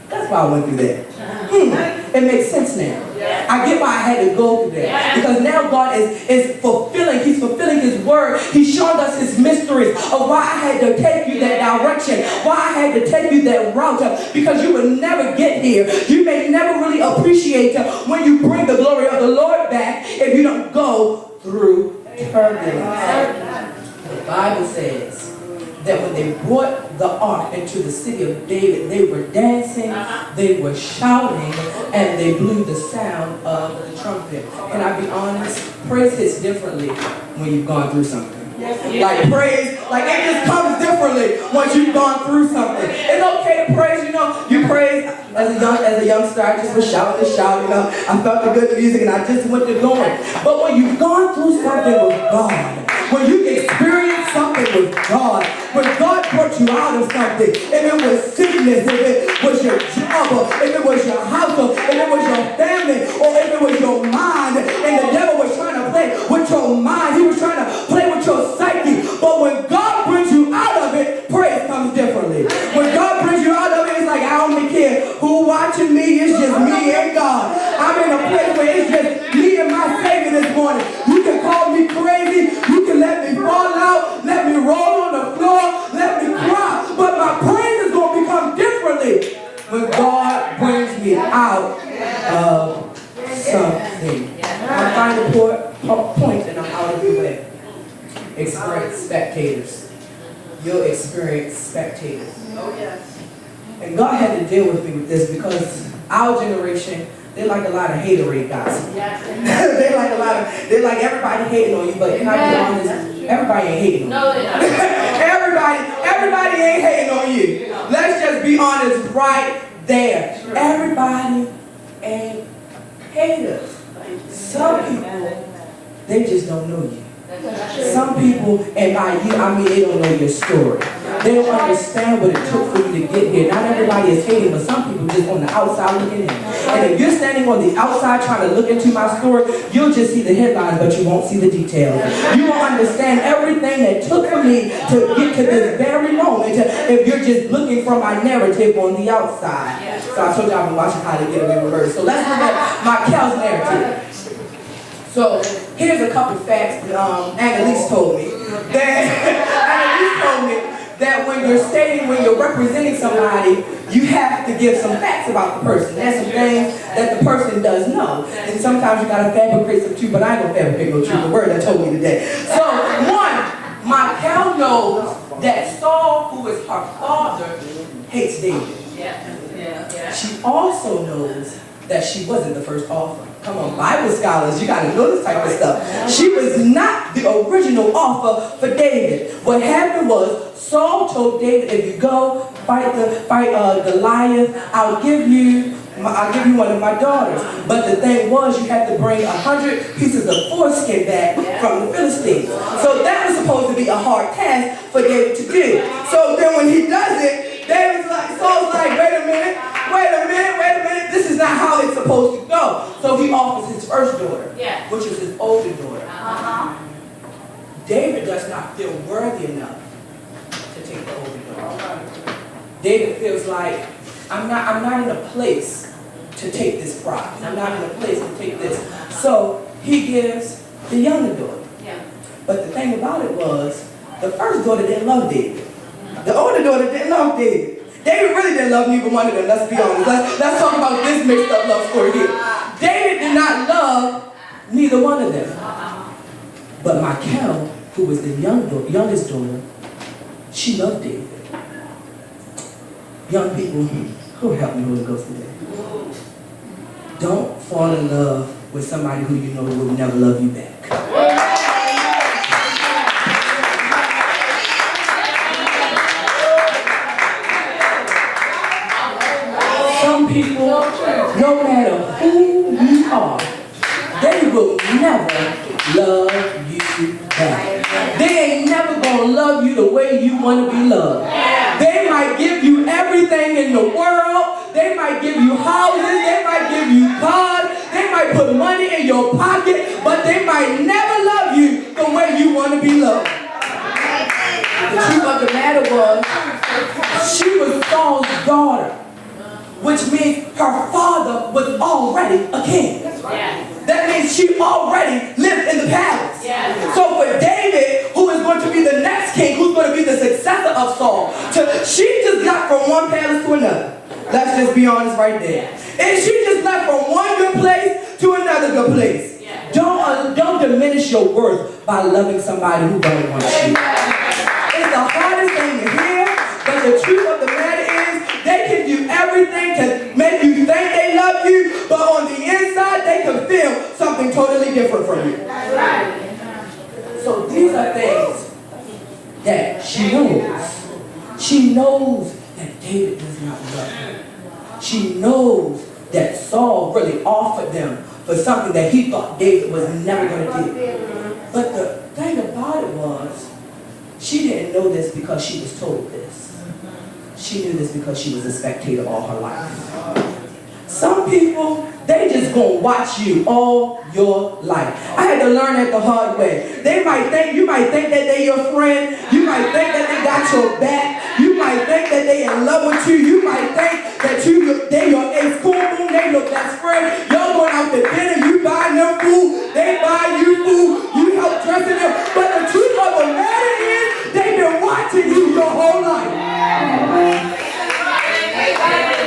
that's why I went through that. It makes sense now. I get why I had to go through that. Because now God is fulfilling, he's fulfilling his word. He's showing us his mysteries of why I had to take you that direction, why I had to take you that route, because you will never get here. You may never really appreciate when you bring the glory of the Lord back if you don't go through turbulence. The Bible says that when they brought the ark into the city of David, they were dancing, they were shouting, and they blew the sound of the trumpet. Can I be honest? Praise hits differently when you've gone through something. Like praise, like it just comes differently once you've gone through something. It's okay to praise, you praise. As a youngster, I just was shouting and shouting, I felt the good music and I just went to glory. But when you've gone through something with God, when you experience something with God, when God brought you out of something, if it was sickness, if it was your job, or if it was your household, if it was your family, or if it was your mind, and the devil was trying to play with your mind, he was trying to play with your psyche. But when God brings you out of it, praise comes differently. When God brings you out of it, it's like I don't care who watching me, it's just me and God. I'm in a place where it's just me and my Savior this morning. You can call me crazy, you can let me fall out, let me roll on the floor, let me cry, but my praise is going to become differently when God brings me out of something. My final point, and I'm out of the way. Experience spectators. You'll experience spectators. Oh, yes. And God had to deal with me with this because our generation, they like a lot of haterade gossip. they like everybody hating on you, but can I be honest? Everybody ain't hating on you. No, they're not. Everybody ain't hating on you. Let's just be honest right there. Everybody ain't haters. Some people, they just don't know you. Some people, and by you, I mean they don't know your story. They don't understand what it took for you to get here. Not everybody is hating, but some people just on the outside looking in. And if you're standing on the outside trying to look into my story, you'll just see the headlines, but you won't see the details. You won't understand everything that took for me to get to this very moment if you're just looking for my narrative on the outside. So I told you I've been watching How to Get Away with Murder. So let's look at my Kel's narrative. So here's a couple facts that Annalise told me. That when you're representing somebody, you have to give some facts about the person. There's some things that the person does know. And sometimes you gotta fabricate some truth, but I ain't gonna fabricate no truth. The word that told me today. So one, Michal knows that Saul, who is her father, hates David. She also knows that she wasn't the first author. Come on, Bible scholars, you gotta know this type of stuff. She was not the original author for David. What happened was Saul told David, if you go fight Goliath, I'll give you I'll give you one of my daughters. But the thing was, you had to bring 100 pieces of foreskin back from the Philistines. So that was supposed to be a hard task for David to do. So then when he does it, Saul's like, wait a minute, this is not how it's supposed to go. So he offers his first daughter, which is his older daughter. David does not feel worthy enough to take the older daughter. David feels like, I'm not in a place to take this prize. I'm not in a place to take this. So he gives the younger daughter. But the thing about it was, the first daughter didn't love David. The older daughter didn't love David. David really didn't love neither one of them, let's be honest. Let's talk about this mixed up love story here. David did not love neither one of them. But Michal, who was the youngest daughter, she loved David. Young people, who help me Holy Ghost today? Don't fall in love with somebody who you know will never love you back. Some people, no matter who you are, they will never love you back. They ain't never gonna love you the way you want to be loved. They might give you everything in the world. They might give you houses. They might give you cars. They might put money in your pocket, but they might never love you the way you want to be loved. The truth of the matter was, she was Saul's daughter, which means her father was already a king. That means she already lived in the palace. So for David, who is going to be the next king, who's going to be the successor of Saul, she just got from one palace to another. Let's just be honest right there. And she just left from one good place to another good place. Don't diminish your worth by loving somebody who don't want you. It's the hardest thing to hear, but the truth of the matter is, they can do everything to make you think they love you, but on the inside, they can feel something totally different from you. So these are things that she knows. She knows that David does not love her. She knows that Saul really offered them for something that he thought David was never going to do. But the thing about it was, she didn't know this because she was told this. She knew this because she was a spectator all her life. Some people, they just gonna watch you all your life. I had to learn it the hard way. You might think that they're your friend. You might think that they got your back. You might think that they in love with you. You might think that they your ex-cool, they your best friend. Y'all going out to dinner, you buying them food, they buy you food, you help dressing them. But the truth of the matter is, they've been watching you your whole life.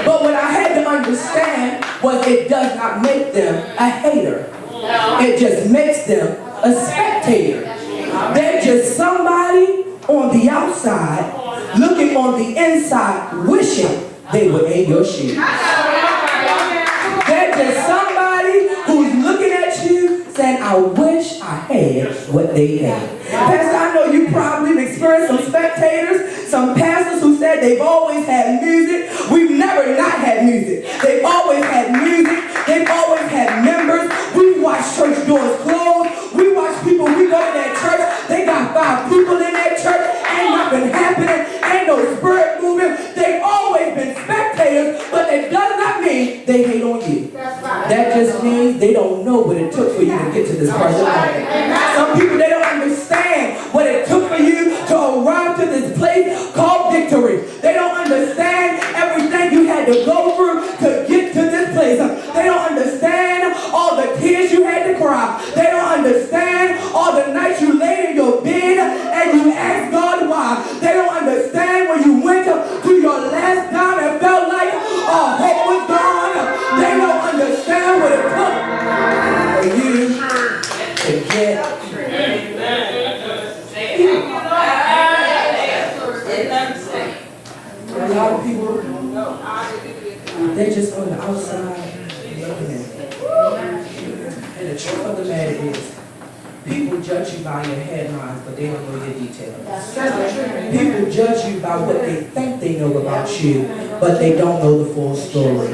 But what I had to understand was it does not make them a hater. It just makes them a spectator. They're just somebody on the outside looking on the inside wishing they were in your shoes. They're just somebody who's looking at you saying, I wish I had what they had. Pastor, I know you probably have experienced some spectators, some pastors who said they've always had music. We've never not had music. They've always had music. They've always had members. We've watched church doors close. We watch people, we go to that church, they got 5 people in that church, ain't nothing happening, ain't no spirit moving. They've always been spectators, but that does not mean they hate on you. That just means they don't know what it took for you to get to this present moment. Some people, they don't understand what it took for you to arrive to this place called victory. They don't understand everything you had to go through to get to this place. They don't understand all the tears you had to cry. They don't understand all the nights you laid in your bed and you asked God why. They don't understand when you went up to your last dime and felt like all hope was gone. They don't understand what it took for you to get a lot of people, they're just on the outside looking in. And the truth of the matter is, people judge you by your headlines, but they don't know your details. People judge you by what they think they know about you, but they don't know the full story.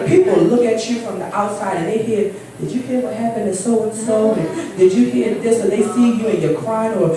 People look at you from the outside and they hear, did you hear what happened to so-and-so? Did you hear this? Or they see you and you're crying, or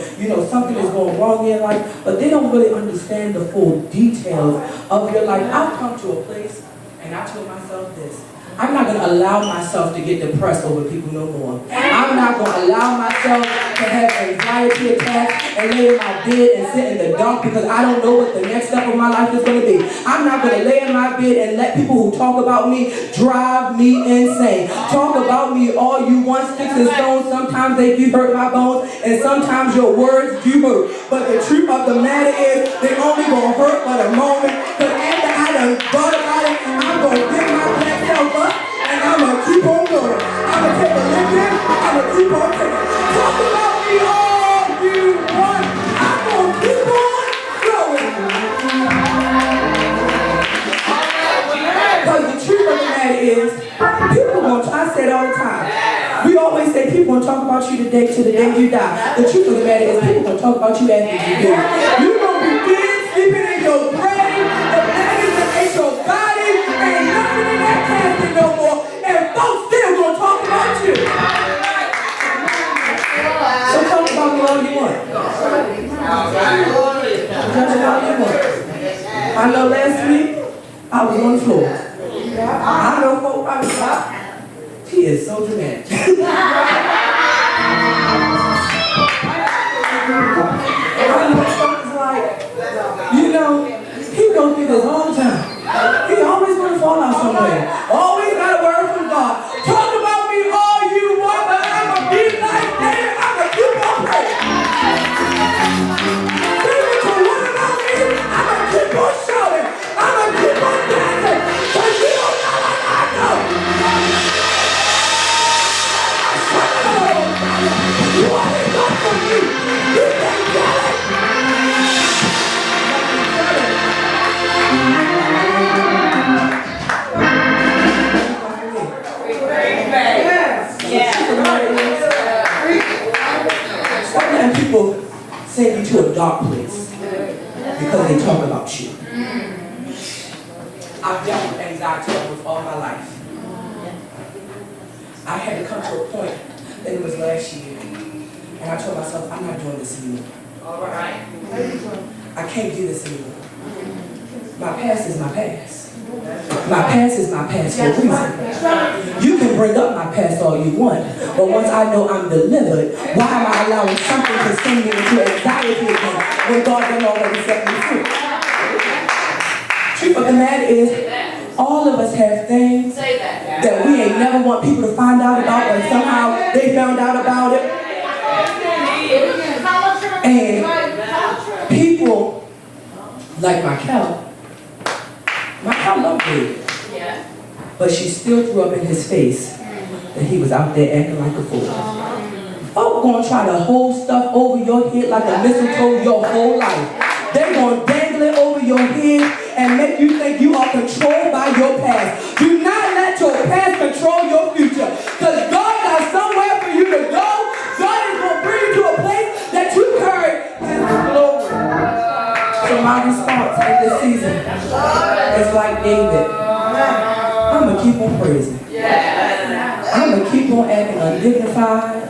something is going wrong in your life, but they don't really understand the full details of your life. I've come to a place and I told myself this: I'm not going to allow myself to get depressed over people no more. I'm not going to allow myself to have anxiety attacks and lay in my bed and sit in the dark because I don't know what the next step of my life is going to be. I'm not going to lay in my bed and let people who talk about me drive me insane. Talk about me all you want, sticks and stones. Sometimes they do hurt my bones, and sometimes your words do hurt. But the truth of the matter is, they only going to hurt for the moment. Because after I done thought about it, I'm going to pick my black self up and I'm going to keep on going. I'm going to take a lift in, I'm going to keep on taking. Talk about me all you want. I'm going to keep on going. Because the truth of the matter is, people going to, I say it all the time, we always say people going to talk about you today to the day you die. The truth of the matter is, people going to talk about you after you do. You're going to be dead, sleeping in your grave, the baggage that ate your body, ain't nothing in that casket no more, and folks still going to talk about you. So talk about me all you want. Judge it all you want. I know last week, I was on the floor. I know folk I was like, she is so dramatic. I know folks like, he goes through this all the time. He always gonna fall out somewhere. Always got a word from God. Talk about me all you want, but I'ma be like that. I'ma keep on praying. Say what you want about me, I'ma keep on shouting. I'ma keep on dancing. Cause you don't know what I know. What is up for you? You can't get it. Sometimes people send you to a dark place because they talk about you. I've dealt with anxiety almost all my life. I had to come to a point, I think it was last year, and I told myself, I'm not doing this anymore. All right. I can't do this anymore. My past is my past. My past is my past for a reason. You can bring up my past all you want, but once I know I'm delivered, why am I allowing something to send me into anxiety again when God done already set me free? Truth of the matter is, all of us have things that we ain't never want people to find out about, but somehow they found out about it. And people like Michael loved David, but she still threw up in his face that he was out there acting like a fool. Folk gonna try to hold stuff over your head like a mistletoe your whole life. They gonna dangle it over your head and make you think you are controlled by your past. Do not let your past control your future, because God got somewhere for you to go. God is gonna bring you to a place that you carry His glory. So my response in this season is like David. I'm going to keep on praising. I'm going to keep on acting undignified.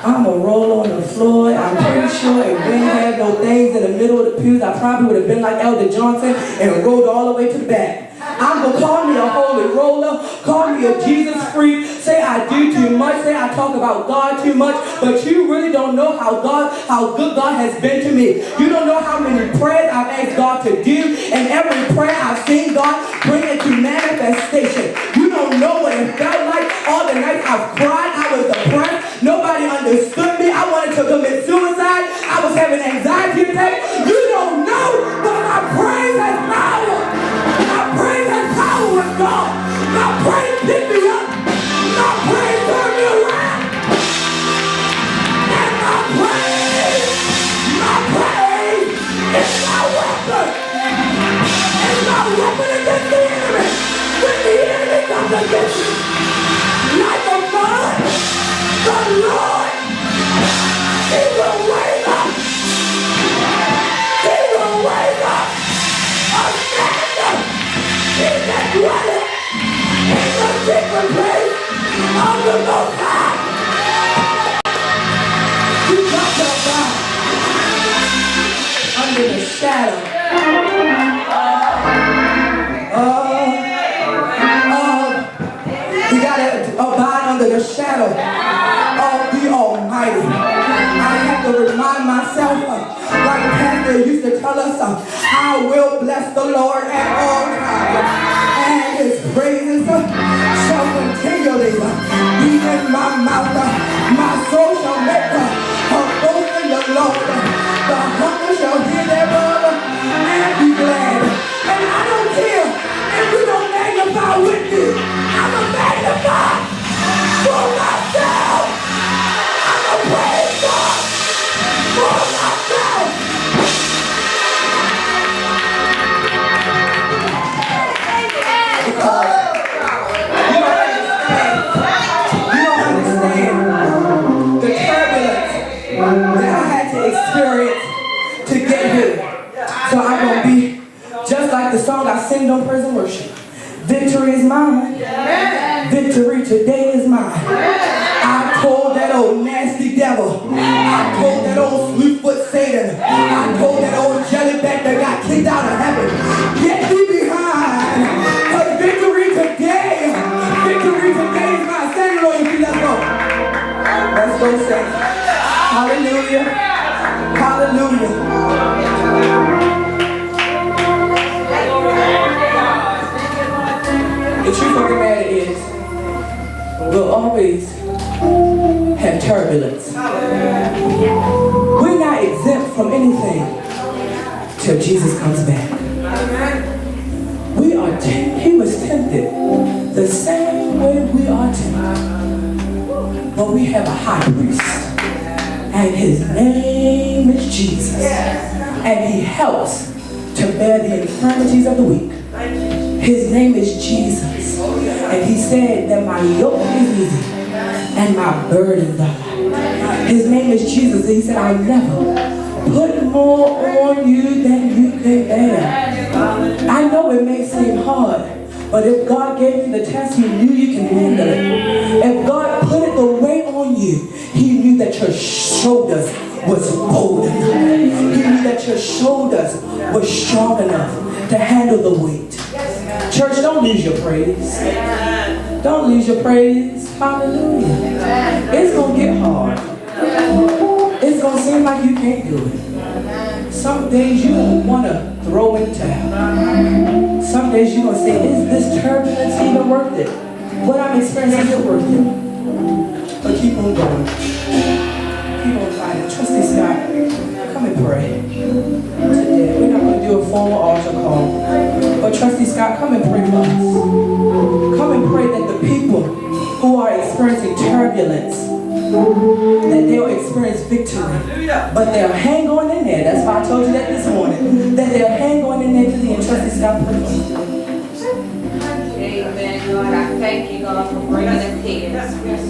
I'm going to roll on the floor. I'm pretty sure if we didn't have no things in the middle of the pews, I probably would have been like Elder Johnson and rolled all the way to the back. I'm going to call me a holy roller, call me a Jesus freak, say I do too much, say I talk about God too much, but you really don't know how good God has been to me. You don't know how many prayers I've asked God to do, and every prayer I've seen God bring into manifestation. You don't know what it felt like. All the nights I've cried, I was depressed, nobody understood me, I wanted to commit suicide, I was having anxiety attacks. You don't know, but my praise has power. My praise has power with God. My praise picked me up. My praise turned me around. And my praise is my weapon. It's my weapon against the enemy. When the enemy comes against you, like a flood, the Lord shadow. We gotta abide under the shadow of the Almighty. I have to remind myself, like Pastor used to tell us, I will bless the Lord at all times, and His praises shall continually be in my mouth. My soul shall make a boast in the Lord. The humble shall hear thereof and be glad. And I don't care if you don't magnify with me. I'm a magnify for myself. I'm a praise God for myself. Because you don't understand the turbulence that I had to experience to get here. So I'm going to be just like the song I sing on Praise and Worship. Victory is mine. Victory today is mine. I told that old nasty devil. I told that old sweetfoot Satan. I told that old jellyback that got kicked out of heaven. Get me behind. Because victory today. Victory today is mine. Stand it on your feet. Let's go. Let's go, saints. Hallelujah. Hallelujah. The truth of the matter is, we'll always have turbulence. We're not exempt from anything till Jesus comes back. He was tempted the same way we are tempted. But we have a high priest, and His name is Jesus. And He helps to bear the infirmities of the weak. His name is Jesus. And He said that my yoke is easy and my burden light. His name is Jesus. And He said, I'll never put more on you than you can bear. I know it may seem hard, but if God gave you the test, He knew you can handle it. If God put the weight on you, He knew that your shoulders was bold enough. He knew that your shoulders were strong enough to handle the weight. Church, don't lose your praise. Don't lose your praise. Hallelujah. It's going to get hard. It's going to seem like you can't do it. Some days you don't want to throw in the towel. Some days you're going to say, is this turbulence even worth it? What I'm experiencing, is it worth it? But keep on going. Keep on fighting. Trustee Scott, come and pray. Today, we're not going to do a formal altar call. But Trustee Scott, come and pray for us. Come and pray that the people who are experiencing turbulence, that they'll experience victory. But they'll hang on in there. That's why I told you that this morning. That they'll hang on in there to the end. Trustee Scott, pray for us. Amen, God. I thank you, God, for bringing us here.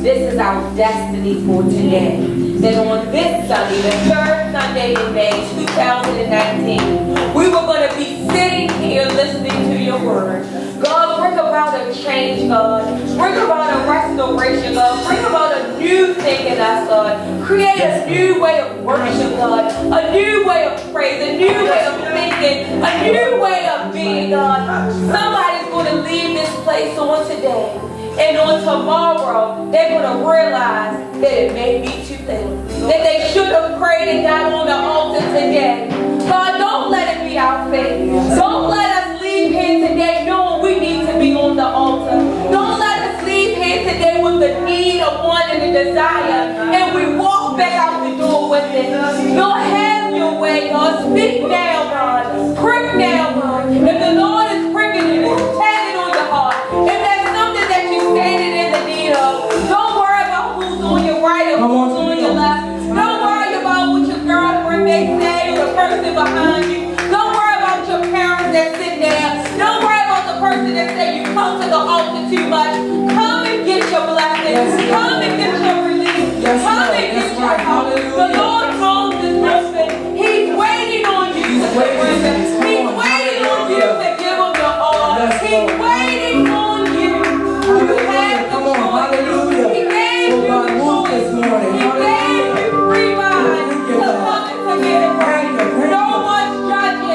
This is our destiny for today. That on this Sunday, the third Sunday in May 2019, we were going to be sitting here listening to your word. God, bring about a change, God. Bring about a restoration, God. Bring about a new thing in us, God. Create a new way of worship, God. A new way of praise, a new way of thinking, a new way of being, God. Somebody's going to leave this place on today. And on tomorrow, they're going to realize that it may be too late. That they should have prayed and got on the altar today. God, don't let it be our fate. Don't let us leave here today knowing we need to be on the altar. Don't let us leave here today with the need of one and a desire. And we walk back out the door with it. Lord, have your way, God. Speak now, God. Prick now, God. If the Lord is pricking you, tag it on your heart. If there's something that you're standing in the need of, don't worry about who's on your right or who's on your left. Don't worry about what your girlfriend may say or the person behind you. Don't worry about your parents that sit there. Don't worry about the person that say you come to the altar too much. Come and get your blessings. Come and get your release. Come and get your hope. The Lord calls this person. He's waiting on you to surrender. He's waiting on you to give him your all. He's waiting on you. You have the choice. He gave you the choice. He gave you free mind to come and to get it right. No one's judging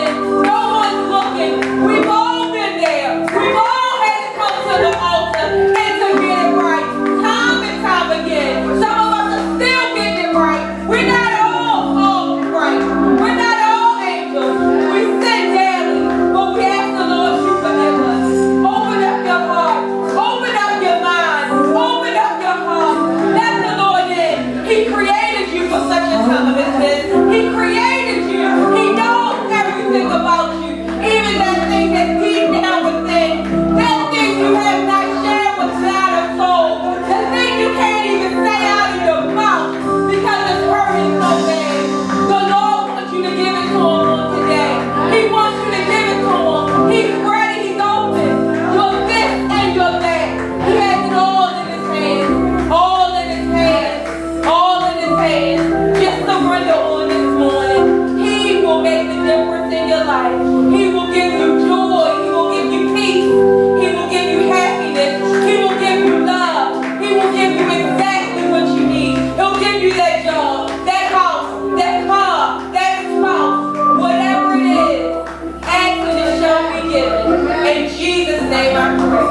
life. He will give you joy. He will give you peace. He will give you happiness. He will give you love. He will give you exactly what you need. He'll give you that job, that house, that car, that spouse, whatever it is. Ask and it shall be given. In Jesus' name I pray.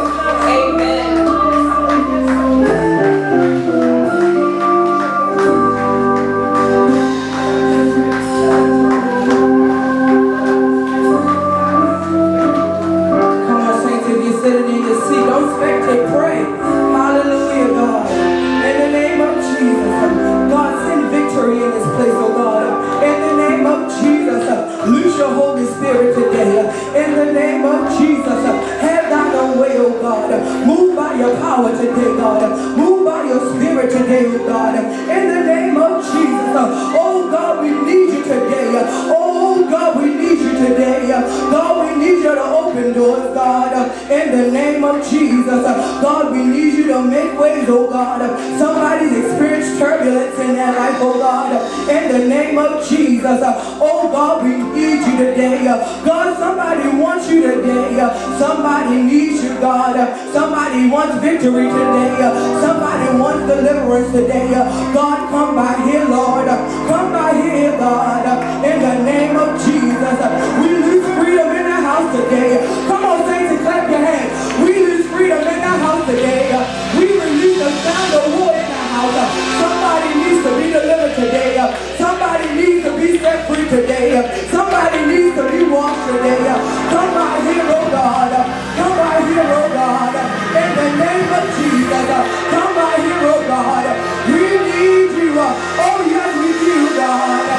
Amen. Come on, saints, if you're sitting in your seat, don't spectate, pray. Hallelujah, God. In the name of Jesus, God, send victory in this place, oh God. In the name of Jesus, loose your Holy Spirit today. In the name of Jesus, have thine own way, oh God. Move by your power today, God. Move by your spirit today, oh God. In the name of Jesus, oh God, we need you today. Oh God, we need you today. God, we need you to open doors, God. In the name of Jesus, God, we need you to make ways, oh God. Somebody's experienced turbulence in their life, oh God. In the name of Jesus, oh God, we need you today. God, somebody wants you today. Somebody needs you, God. Somebody wants victory today. Somebody wants deliverance today. God, come by here, Lord. Come by here, God. In the name of Jesus, we lose freedom in the house today. Come on, saints, and clap your hands. We lose freedom in the house today. We release the sound of war in the house. Somebody needs to be delivered today. Somebody needs to be set free today. Somebody needs to be washed today. Come by here, oh God. Come by here, oh God. In the name of Jesus. Come by here, oh God. We need you. Oh yes, we do, God.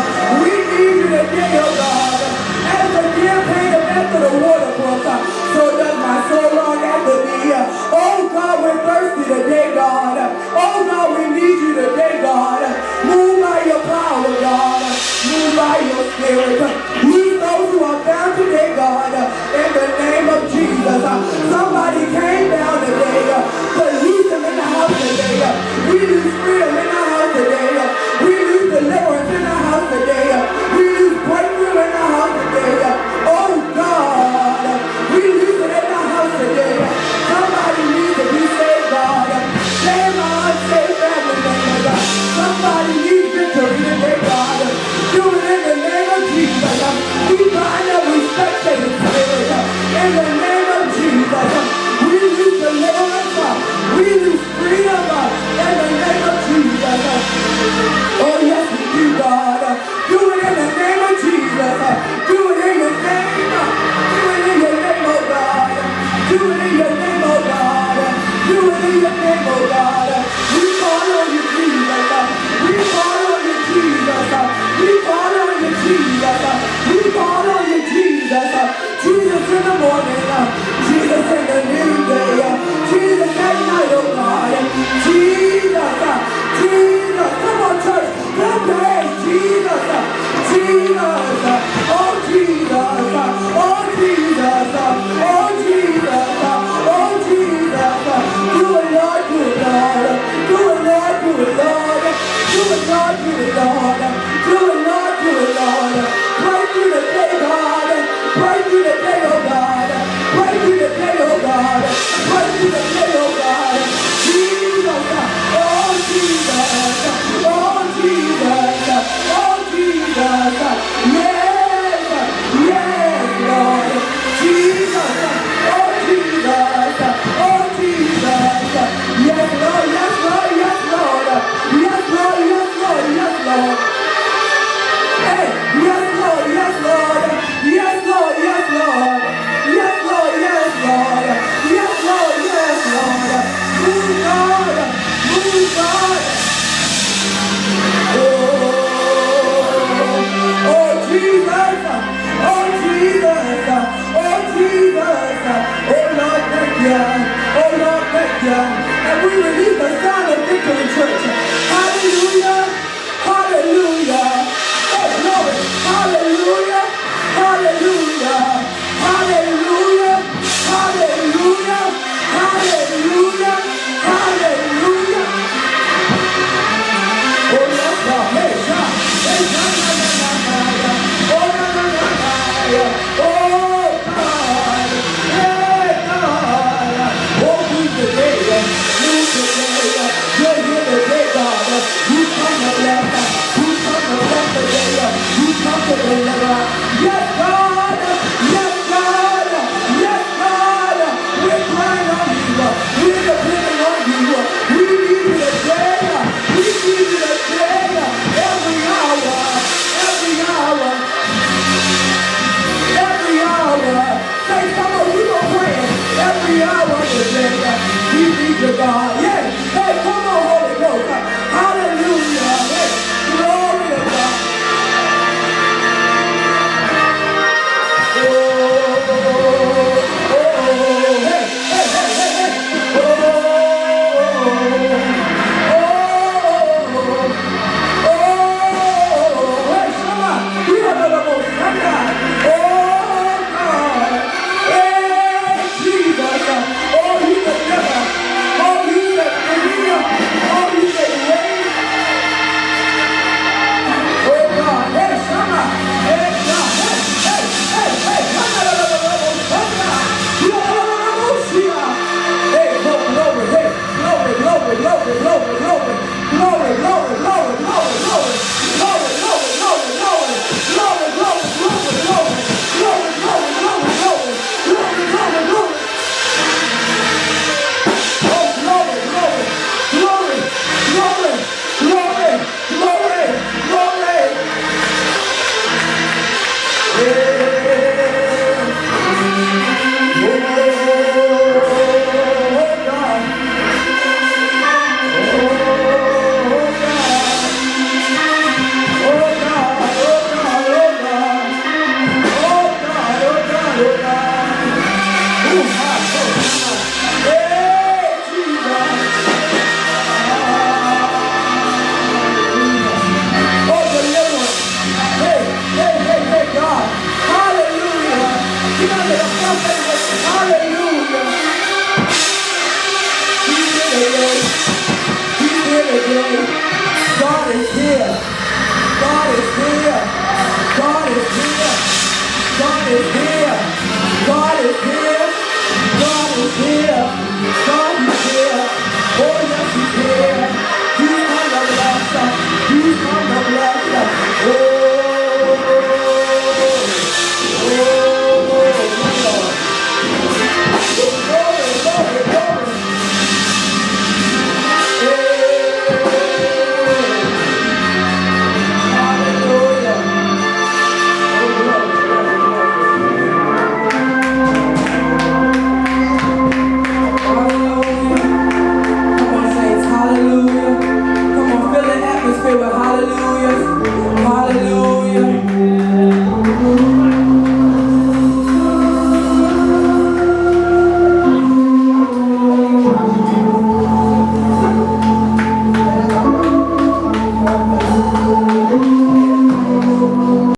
We need you today, oh God. As the deer panteth after the water brook, so does my soul long after thee. Oh God, we're thirsty today, God. Oh God, we need you today, God. Move by your power, God. Move by your spirit. Lead those who are bound today, God. In the name of Jesus. Somebody came down today. But leave them in the house today. We lose freedom